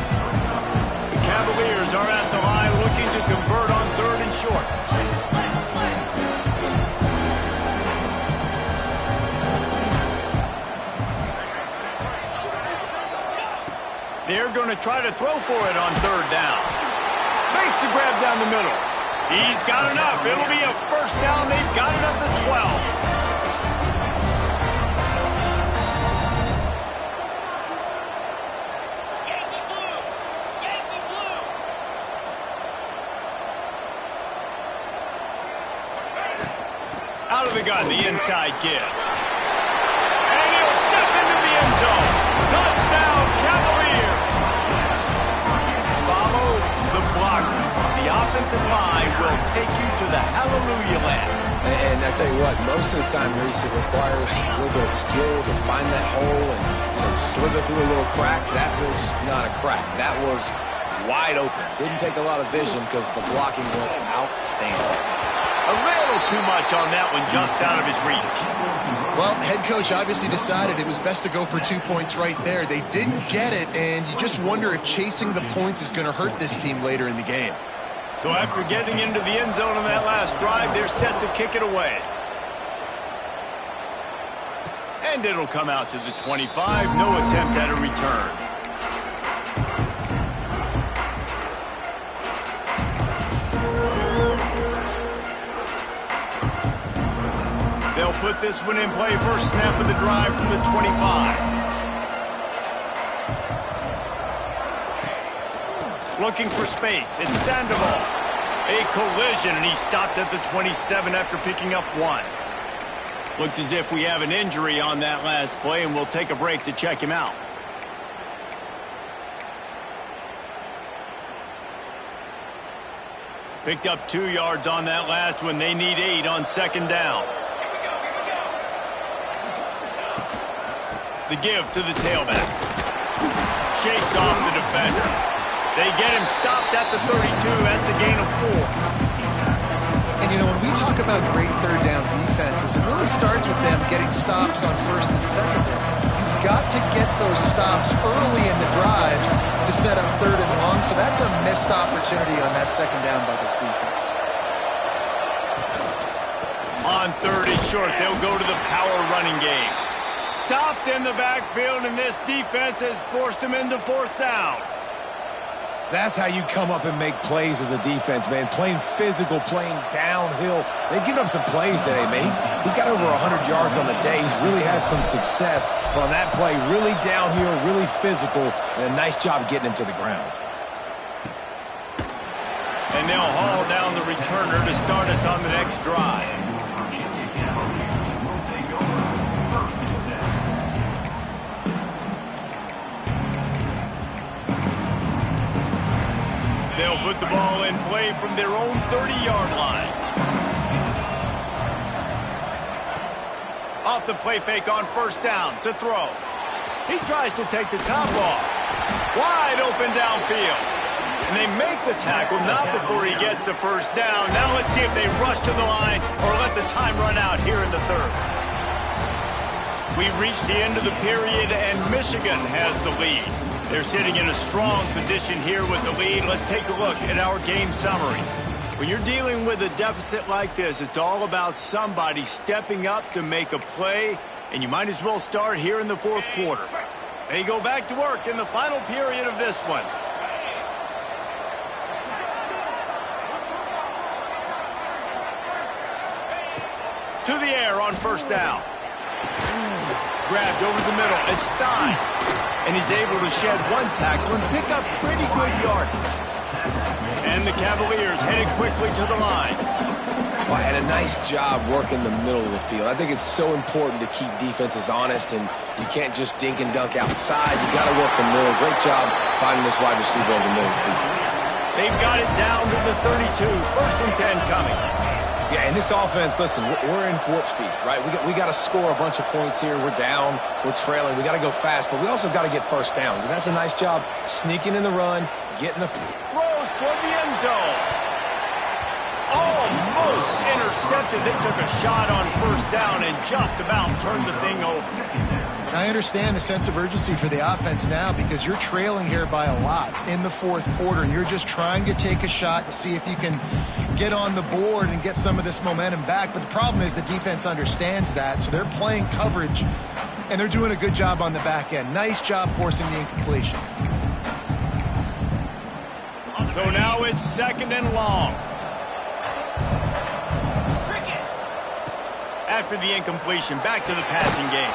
The Cavaliers are at the line looking to convert on 3rd and short. They're going to try to throw for it on 3rd down. Makes the grab down the middle. He's got enough. It'll be a first down. They've got it up to 12. Out of the gun, the inside give. And he'll step into the end zone. Touchdown, Cavaliers. Follow the blockers. The offensive line will take you to the hallelujah land. And I tell you what, most of the time, Reese, it requires a little bit of skill to find that hole and slither through a little crack. That was not a crack. That was wide open. Didn't take a lot of vision because the blocking was outstanding. A little too much on that one, just out of his reach. Well, head coach obviously decided it was best to go for 2 points right there. They didn't get it, and you just wonder if chasing the points is going to hurt this team later in the game. So after getting into the end zone on that last drive, they're set to kick it away. And it'll come out to the 25. No attempt at a return. They'll put this one in play. First snap of the drive from the 25. Looking for space. It's Sandoval. A collision, and he stopped at the 27 after picking up 1. Looks as if we have an injury on that last play, and we'll take a break to check him out. Picked up 2 yards on that last one. They need 8 on 2nd down. The give to the tailback. Shakes off the defender. They get him stopped at the 32. That's a gain of 4. And, you know, when we talk about great 3rd down defenses, it really starts with them getting stops on 1st and 2nd down. You've got to get those stops early in the drives to set up 3rd and long, so that's a missed opportunity on that 2nd down by this defense. On 3rd and short, they'll go to the power running game. Stopped in the backfield, and this defense has forced him into 4th down. That's how you come up and make plays as a defense, man. Playing physical, playing downhill. They've given up some plays today, man. He's got over 100 yards on the day. He's really had some success. But on that play, really downhill, really physical, and a nice job getting him to the ground. And they'll haul down the returner to start us on the next drive. They'll put the ball in play from their own 30-yard line. Off the play fake on 1st down to throw. He tries to take the top off. Wide open downfield. And they make the tackle, not before he gets the 1st down. Now let's see if they rush to the line or let the time run out here in the 3rd. We've reached the end of the period, and Michigan has the lead. They're sitting in a strong position here with the lead. Let's take a look at our game summary. When you're dealing with a deficit like this, it's all about somebody stepping up to make a play, and you might as well start here in the 4th quarter. They go back to work in the final period of this one. To the air on first down. Grabbed over the middle. It's Stein. And he's able to shed one tackle and pick up pretty good yardage. And the Cavaliers headed quickly to the line. Well, and a nice job working the middle of the field. I think it's so important to keep defenses honest, and you can't just dink and dunk outside. You got to work the middle. Great job finding this wide receiver over the middle of the field. They've got it down to the 32. First and 10 coming. Yeah, and this offense, listen, we're in warp speed, right? We got to score a bunch of points here. We're down. We're trailing. We got to go fast, but we also got to get first downs, and that's a nice job sneaking in the run, getting the throws toward the end zone. Almost intercepted. They took a shot on first down and just about turned the thing over. I understand the sense of urgency for the offense now because you're trailing here by a lot in the fourth quarter, and you're just trying to take a shot to see if you can get on the board and get some of this momentum back. But the problem is the defense understands that, so they're playing coverage, and they're doing a good job on the back end. Nice job forcing the incompletion. So now it's second and long. After the incompletion, back to the passing game.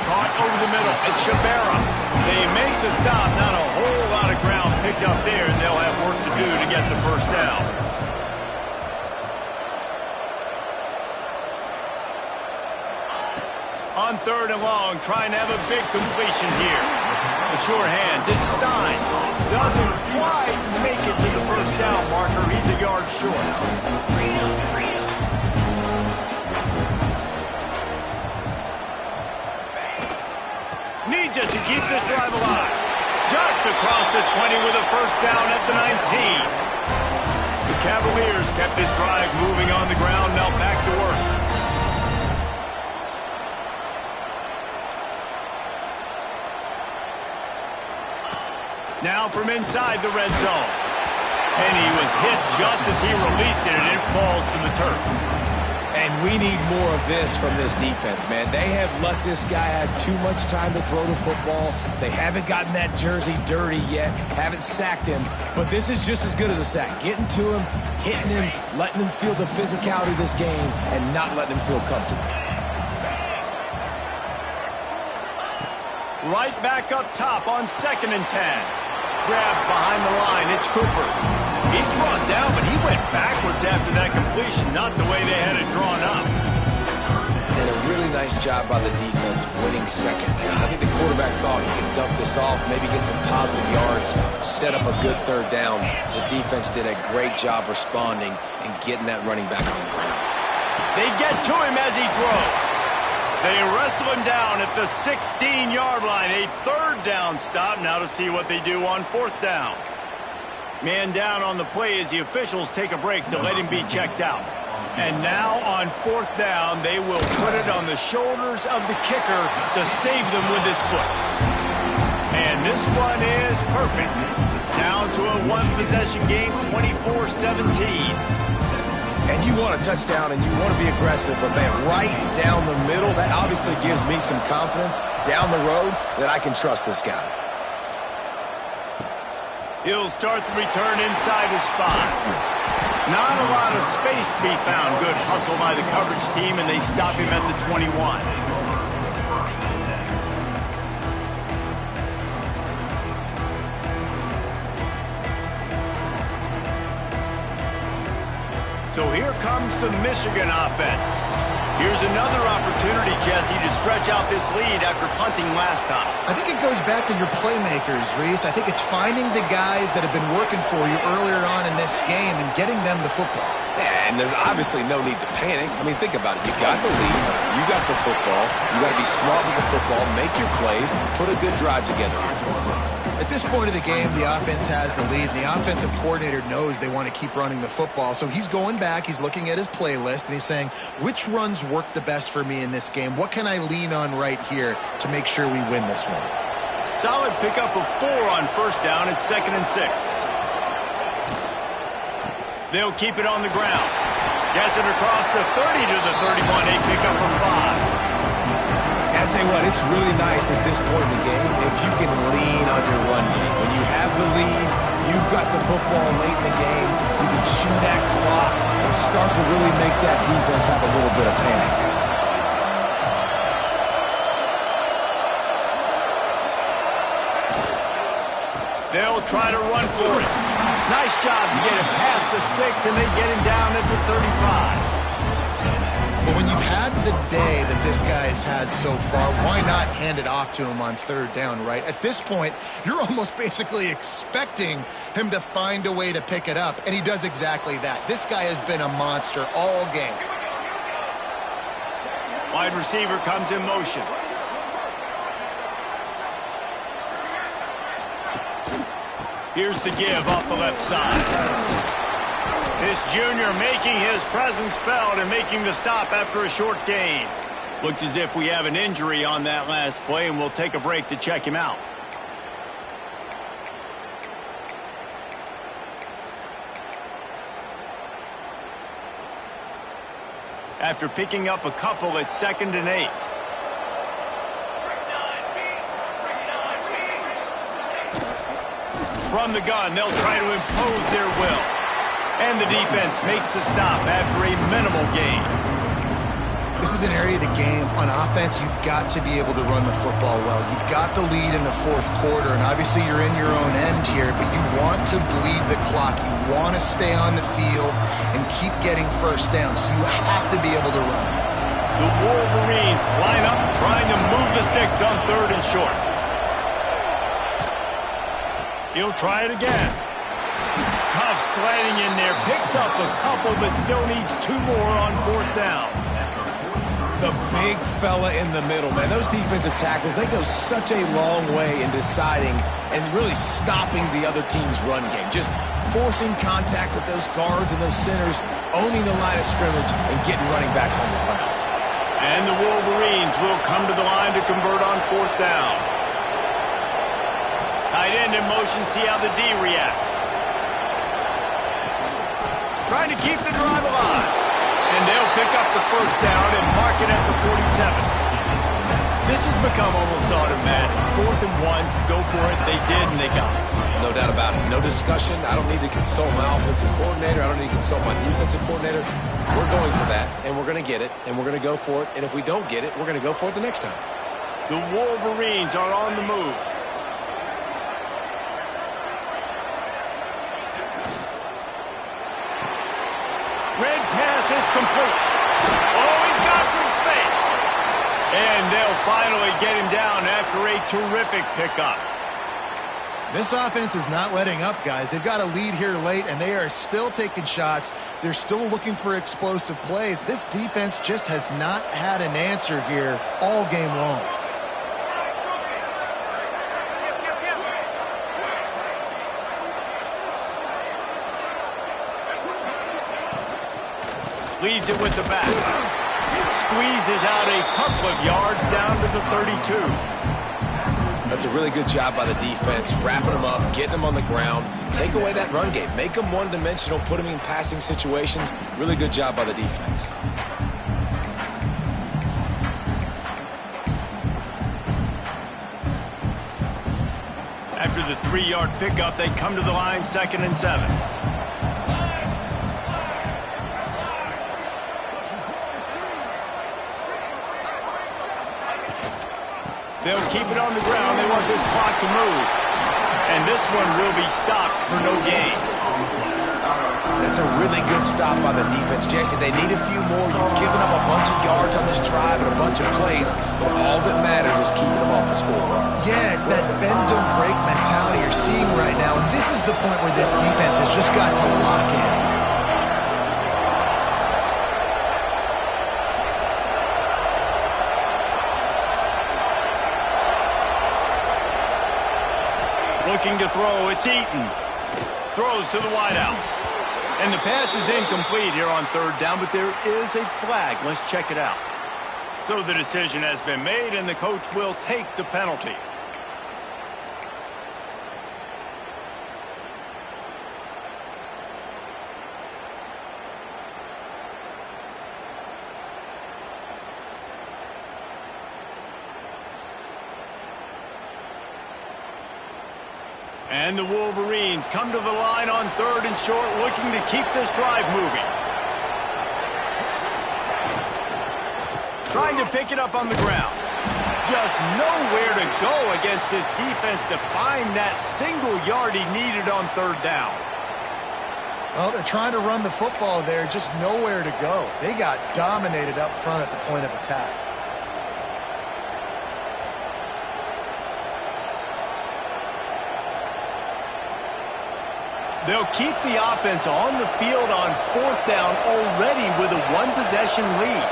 Caught over the middle. It's Shabera. They make the stop. Not a whole lot of ground picked up there, and they'll have work to do to get the first down. On third and long, trying to have a big completion here. The sure hands. It's Stein. Doesn't quite make it to the first down marker. He's a yard short. Needs it to keep this drive alive. Just across the 20 with a first down at the 19. The Cavaliers kept this drive moving on the ground. Now back to work. Now from inside the red zone. And he was hit just as he released it, and it falls to the turf. And we need more of this from this defense, man. They have let this guy have too much time to throw the football. They haven't gotten that jersey dirty yet, haven't sacked him. But this is just as good as a sack. Getting to him, hitting him, letting him feel the physicality of this game, and not letting him feel comfortable. Right back up top on second and 10. Grabbed behind the line. It's Cooper. He's brought down, but he went backwards after that completion, not the way they had it drawn up. And a really nice job by the defense winning second. I think the quarterback thought he could dump this off, maybe get some positive yards, set up a good third down. The defense did a great job responding and getting that running back on the ground. They get to him as he throws. They wrestle him down at the 16-yard line. A third down stop now to see what they do on fourth down. Man down on the play as the officials take a break to let him be checked out. And now on fourth down, they will put it on the shoulders of the kicker to save them with his foot. And this one is perfect. Down to a one-possession game, 24-17. And you want a touchdown and you want to be aggressive, but man, right down the middle, that obviously gives me some confidence down the road that I can trust this guy. He'll start the return inside his 5. Not a lot of space to be found. Good hustle by the coverage team, and they stop him at the 21. So here comes the Michigan offense. Here's another opportunity, Jesse, to stretch out this lead after punting last time. I think it goes back to your playmakers, Reese. I think it's finding the guys that have been working for you earlier on in this game and getting them the football. Yeah, and there's obviously no need to panic. I mean, think about it. You got the lead. You got the football. You got to be smart with the football, make your plays, put a good drive together. At this point of the game, the offense has the lead, and the offensive coordinator knows they want to keep running the football. So he's going back, he's looking at his playlist, and he's saying, which runs work the best for me in this game? What can I lean on right here to make sure we win this one? Solid pickup of 4 on first down. It's 2nd and 6. They'll keep it on the ground. Gets it across the 30 to the 31. A pickup of 5. I'll tell you what, it's really nice at this point in the game if you can lean on your run game. When you have the lead, You've got the football late in the game. You can chew that clock and start to really make that defense have a little bit of panic. They'll try to run for it. Nice job to get it past the sticks, and they get him down at the 35. But when you've had the day that this guy has had so far, why not hand it off to him on third down, right? At this point, you're almost basically expecting him to find a way to pick it up, and he does exactly that. This guy has been a monster all game. Wide receiver comes in motion. Here's the give off the left side. This junior making his presence felt and making the stop after a short gain. Looks as if we have an injury on that last play, and we'll take a break to check him out. After picking up a couple, it's 2nd and 8. From the gun, they'll try to impose their will. And the defense makes the stop after a minimal gain. This is an area of the game on offense you've got to be able to run the football well. You've got the lead in the fourth quarter, and obviously you're in your own end here, but you want to bleed the clock. You want to stay on the field and keep getting first down, so you have to be able to run. The Wolverines line up, trying to move the sticks on 3rd and short. He'll try it again. Tough slanting in there. Picks up a couple, but still needs 2 more on 4th down. The big fella in the middle, man. Those defensive tackles, they go such a long way in deciding and really stopping the other team's run game. Just forcing contact with those guards and those centers, owning the line of scrimmage, and getting running backs on the ground. And the Wolverines will come to the line to convert on 4th down. Tight end in motion, see how the D reacts. Trying to keep the drive alive. And they'll pick up the first down and mark it at the 47. This has become almost automatic. 4th and 1, go for it. They did, and they got it. No doubt about it. No discussion. I don't need to consult my offensive coordinator. I don't need to consult my defensive coordinator. We're going for that, and we're going to get it, and we're going to go for it. And if we don't get it, we're going to go for it the next time. The Wolverines are on the move. Red pass, it's complete. Oh, he's got some space. And they'll finally get him down after a terrific pickup. This offense is not letting up, guys. They've got a lead here late, and they are still taking shots. They're still looking for explosive plays. This defense just has not had an answer here all game long. Leaves it with the back. Squeezes out a couple of yards down to the 32. That's a really good job by the defense, wrapping them up, getting them on the ground, take away that run game, make them one-dimensional, put them in passing situations. Really good job by the defense. After the 3-yard pickup, they come to the line, 2nd and 7. They'll keep it on the ground. They want this clock to move. And this one will be stopped for no gain. That's a really good stop by the defense, Jesse. They need a few more. You've given up a bunch of yards on this drive and a bunch of plays, but all that matters is keeping them off the scoreboard. Yeah, it's that bend, don't break mentality you're seeing right now, and this is the point where this defense has just got to lock in. Looking to throw, it's Eaton. Throws to the wideout. And the pass is incomplete here on 3rd down, but there is a flag. Let's check it out. So the decision has been made, and the coach will take the penalty. And the Wolverines come to the line on 3rd and short, looking to keep this drive moving. Trying to pick it up on the ground. Just nowhere to go against this defense to find that single yard he needed on 3rd down. Well, they're trying to run the football there, just nowhere to go. They got dominated up front at the point of attack. They'll keep the offense on the field on 4th down already with a 1-possession lead.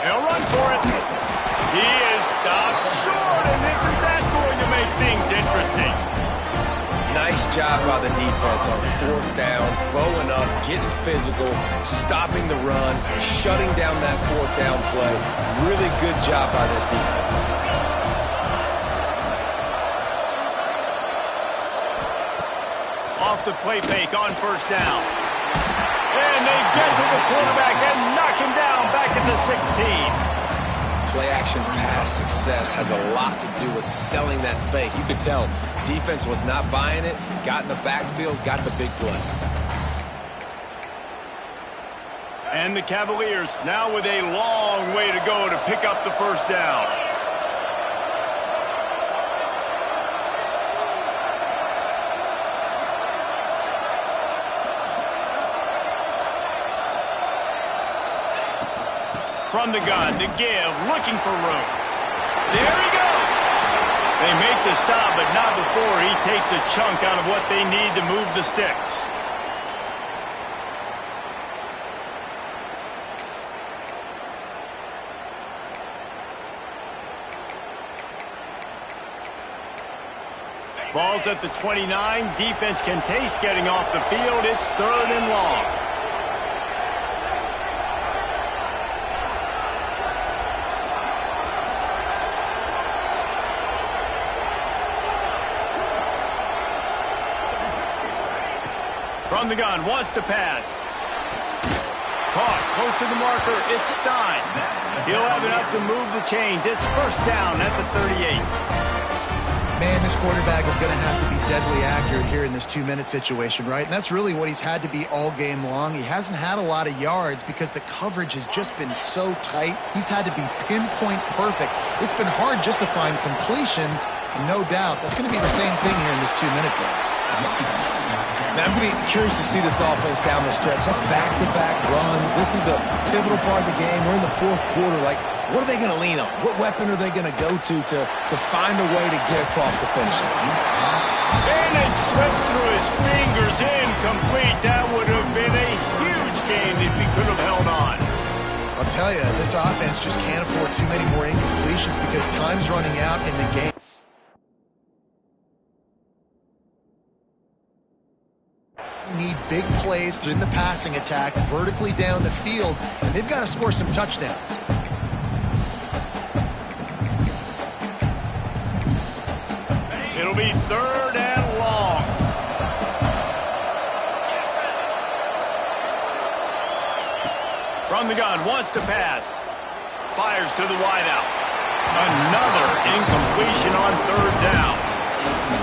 They'll run for it. He is stopped short, and isn't that going to make things interesting? Nice job by the defense on 4th down, bowing up, getting physical, stopping the run, shutting down that 4th down play. Really good job by this defense. Off the play fake on 1st down. And they get to the quarterback and knock him down back at the 16. Play-action pass success has a lot to do with selling that fake. You could tell defense was not buying it, got in the backfield, got the big play. And the Cavaliers now with a long way to go to pick up the 1st down. From the gun to give, looking for room. There he goes. They make the stop, but not before he takes a chunk out of what they need to move the sticks. Ball's at the 29. Defense can taste getting off the field. It's 3rd and long. From the gun, wants to pass. Caught, close to the marker, it's Stein. He'll have enough to move the chains. It's 1st down at the 38. Man, this quarterback is going to have to be deadly accurate here in this 2-minute situation, right? And that's really what he's had to be all game long. He hasn't had a lot of yards because the coverage has just been so tight. He's had to be pinpoint perfect. It's been hard just to find completions, no doubt. That's going to be the same thing here in this 2-minute drive. Now, I'm going to be curious to see this offense down the stretch. That's back-to-back runs. This is a pivotal part of the game. We're in the 4th quarter. Like, what are they going to lean on? What weapon are they going to go to find a way to get across the finish line? And it slips through his fingers, incomplete. That would have been a huge game if he could have held on. I'll tell you, this offense just can't afford too many more incompletions because time's running out in the game. Need big plays in the passing attack, vertically down the field, and they've got to score some touchdowns. It'll be 3rd and long. From the gun, wants to pass. Fires to the wideout. Another incompletion on 3rd down.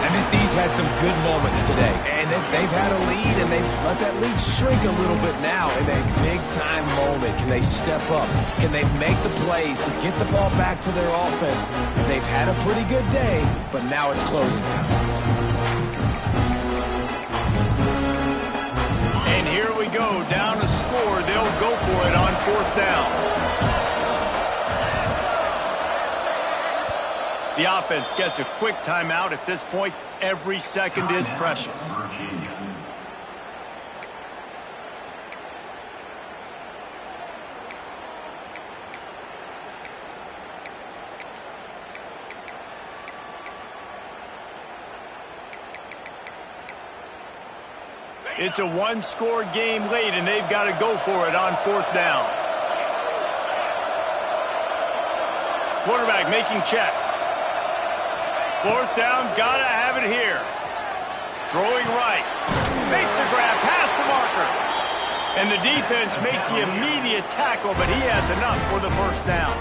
And this D's had some good moments today. And they've had a lead, and they've let that lead shrink a little bit now in a big-time moment. Can they step up? Can they make the plays to get the ball back to their offense? They've had a pretty good day, but now it's closing time. And here we go, down to score. They'll go for it on 4th down. The offense gets a quick timeout. At this point, every second is precious. It's a 1-score game late, and they've got to go for it on 4th down. Quarterback making checks. 4th down, gotta have it here. Throwing right. Makes a grab past the marker. And the defense makes the immediate tackle, but he has enough for the first down.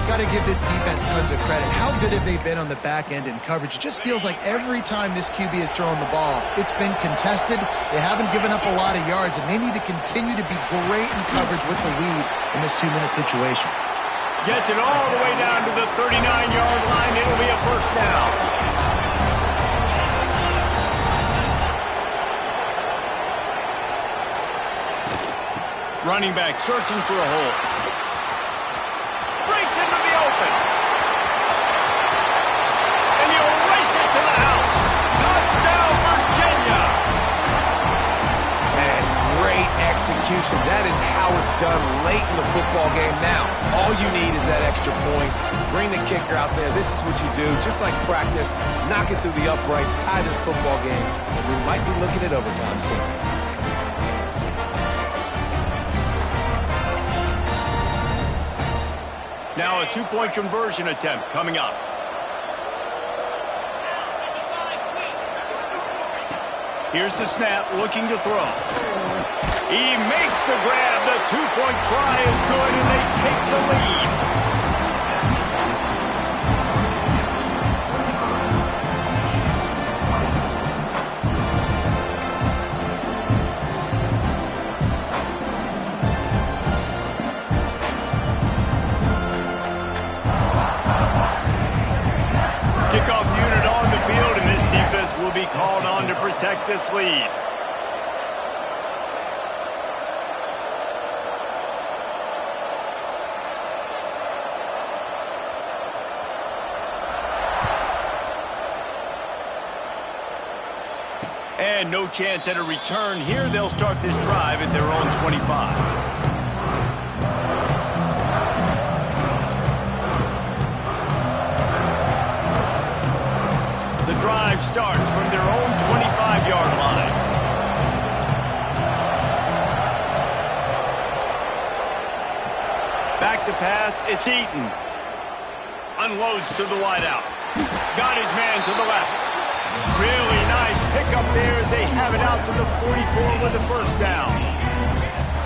Got to give this defense tons of credit. How good have they been on the back end in coverage? It just feels like every time this QB has thrown the ball, it's been contested. They haven't given up a lot of yards, and they need to continue to be great in coverage with the lead in this 2-minute situation. Gets it all the way down to the 39-yard line. It'll be a first down. Running back searching for a hole. Breaks into the open. And he'll race it to the house. Touchdown, Virginia. Man, great execution. That is how it's done late in the football game. Now, all you need is that extra point. Bring the kicker out there. This is what you do. Just like practice, knock it through the uprights, tie this football game, and we might be looking at overtime soon. Now a two-point conversion attempt coming up. Here's the snap, looking to throw. He makes the grab. The two-point try is good, and they take the lead. Kickoff unit on the field, and this defense will be called on to protect this lead. And no chance at a return here. They'll start this drive at their own 25. The drive starts from their own 25-yard line. Back to pass, it's Eaton. Unloads to the wideout. Got his man to the left. Really nice pickup there as they have it out to the 44 with the first down.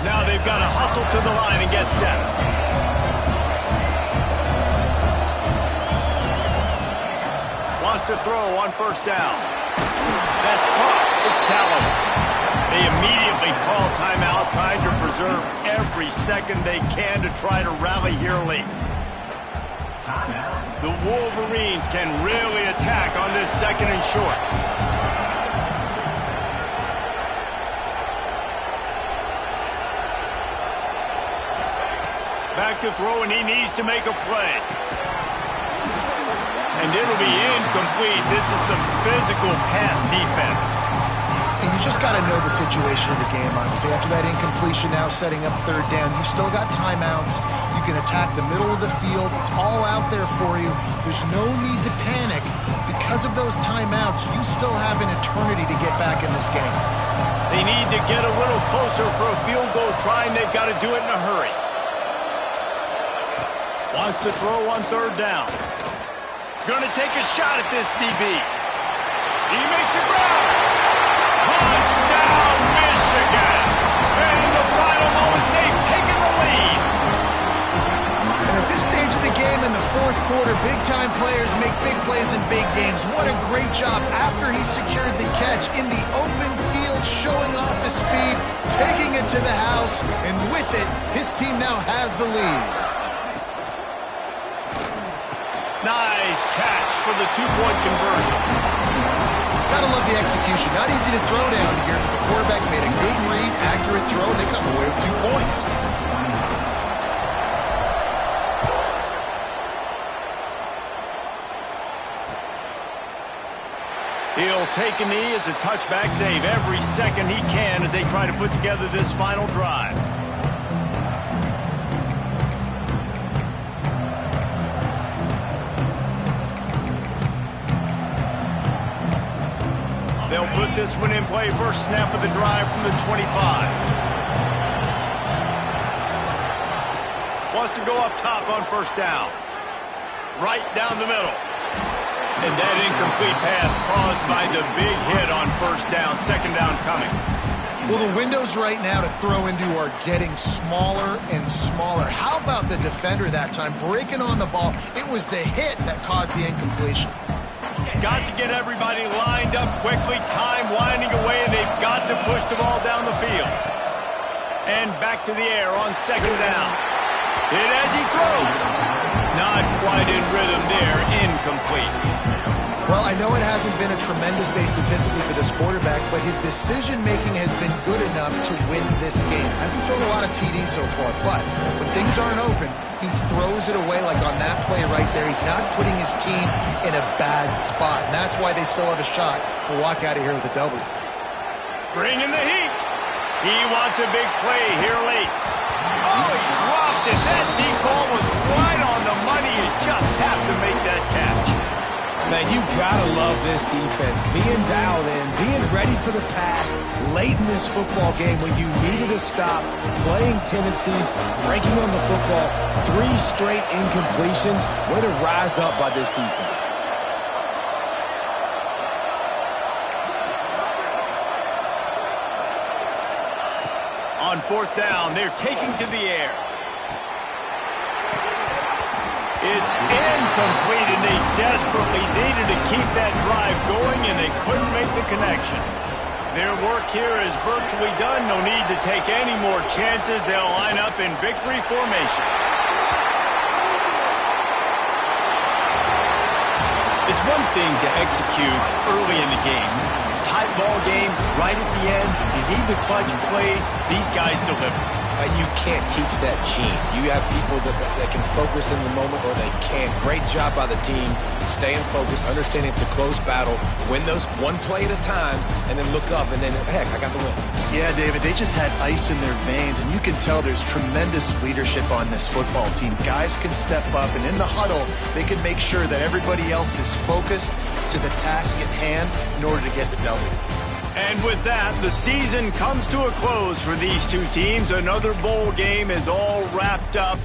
Now they've got to hustle to the line and get set. Wants to throw on first down. That's caught. It's Callum. They immediately call timeout, trying to preserve every second they can to try to rally here late. The Wolverines can really attack on this second and short. Back to throw, and he needs to make a play. And it'll be incomplete. This is some physical pass defense. And you just got to know the situation of the game, honestly. After that incompletion, now setting up third down, you've still got timeouts. You can attack the middle of the field. It's all out there for you. There's no need to panic. Because of those timeouts, you still have an eternity to get back in this game. They need to get a little closer for a field goal try, and they've got to do it in a hurry. Wants to throw on third down. Going to take a shot at this DB. He makes a grab. Touchdown, Michigan. And in the final moments, they've taken the lead. And at this stage of the game in the fourth quarter, big-time players make big plays in big games. What a great job after he secured the catch in the open field, showing off the speed, taking it to the house, and with it, his team now has the lead. Nice catch for the two-point conversion. Gotta love the execution. Not easy to throw down here, but the quarterback made a good read, accurate throw, and they come away with 2 points. He'll take a knee as a touchback save every second he can as they try to put together this final drive. They'll put this one in play. First snap of the drive from the 25. Wants to go up top on first down. Right down the middle. And that incomplete pass caused by the big hit on first down. Second down coming. Well, the windows right now to throw into are getting smaller and smaller. How about the defender that time breaking on the ball? It was the hit that caused the incompletion. Got to get everybody lined up quickly. Time winding away, and they've got to push the ball down the field. And back to the air on second down. Hit as he throws. Not quite in rhythm there. Incomplete. Well, I know it hasn't been a tremendous day statistically for this quarterback, but his decision-making has been good enough to win this game. Hasn't thrown a lot of TDs so far, but when things aren't open, he throws it away like on that play right there. He's not putting his team in a bad spot, and that's why they still have a shot to walk out of here with a W. Bring in the heat. He wants a big play here late. Oh, he dropped it. That deep ball was right on the money. You just have to make that catch. Man, you gotta love this defense. Being dialed in, being ready for the pass late in this football game when you needed a stop, playing tendencies, breaking on the football, 3 straight incompletions. Way to rise up by this defense. On fourth down, they're taking to the air. It's incomplete, and they desperately needed to keep that drive going, and they couldn't make the connection. Their work here is virtually done. No need to take any more chances. They'll line up in victory formation. It's one thing to execute early in the game. Tight ball game, right at the end. You need the clutch plays. These guys deliver. You can't teach that gene. You have people that can focus in the moment or they can't. Great job by the team, staying focused, understanding it's a close battle, win those one play at a time, and then look up, and then, heck, I got the win. Yeah, David, they just had ice in their veins, and you can tell there's tremendous leadership on this football team. Guys can step up, and in the huddle, they can make sure that everybody else is focused to the task at hand in order to get the W. And with that, the season comes to a close for these two teams. Another bowl game is all wrapped up.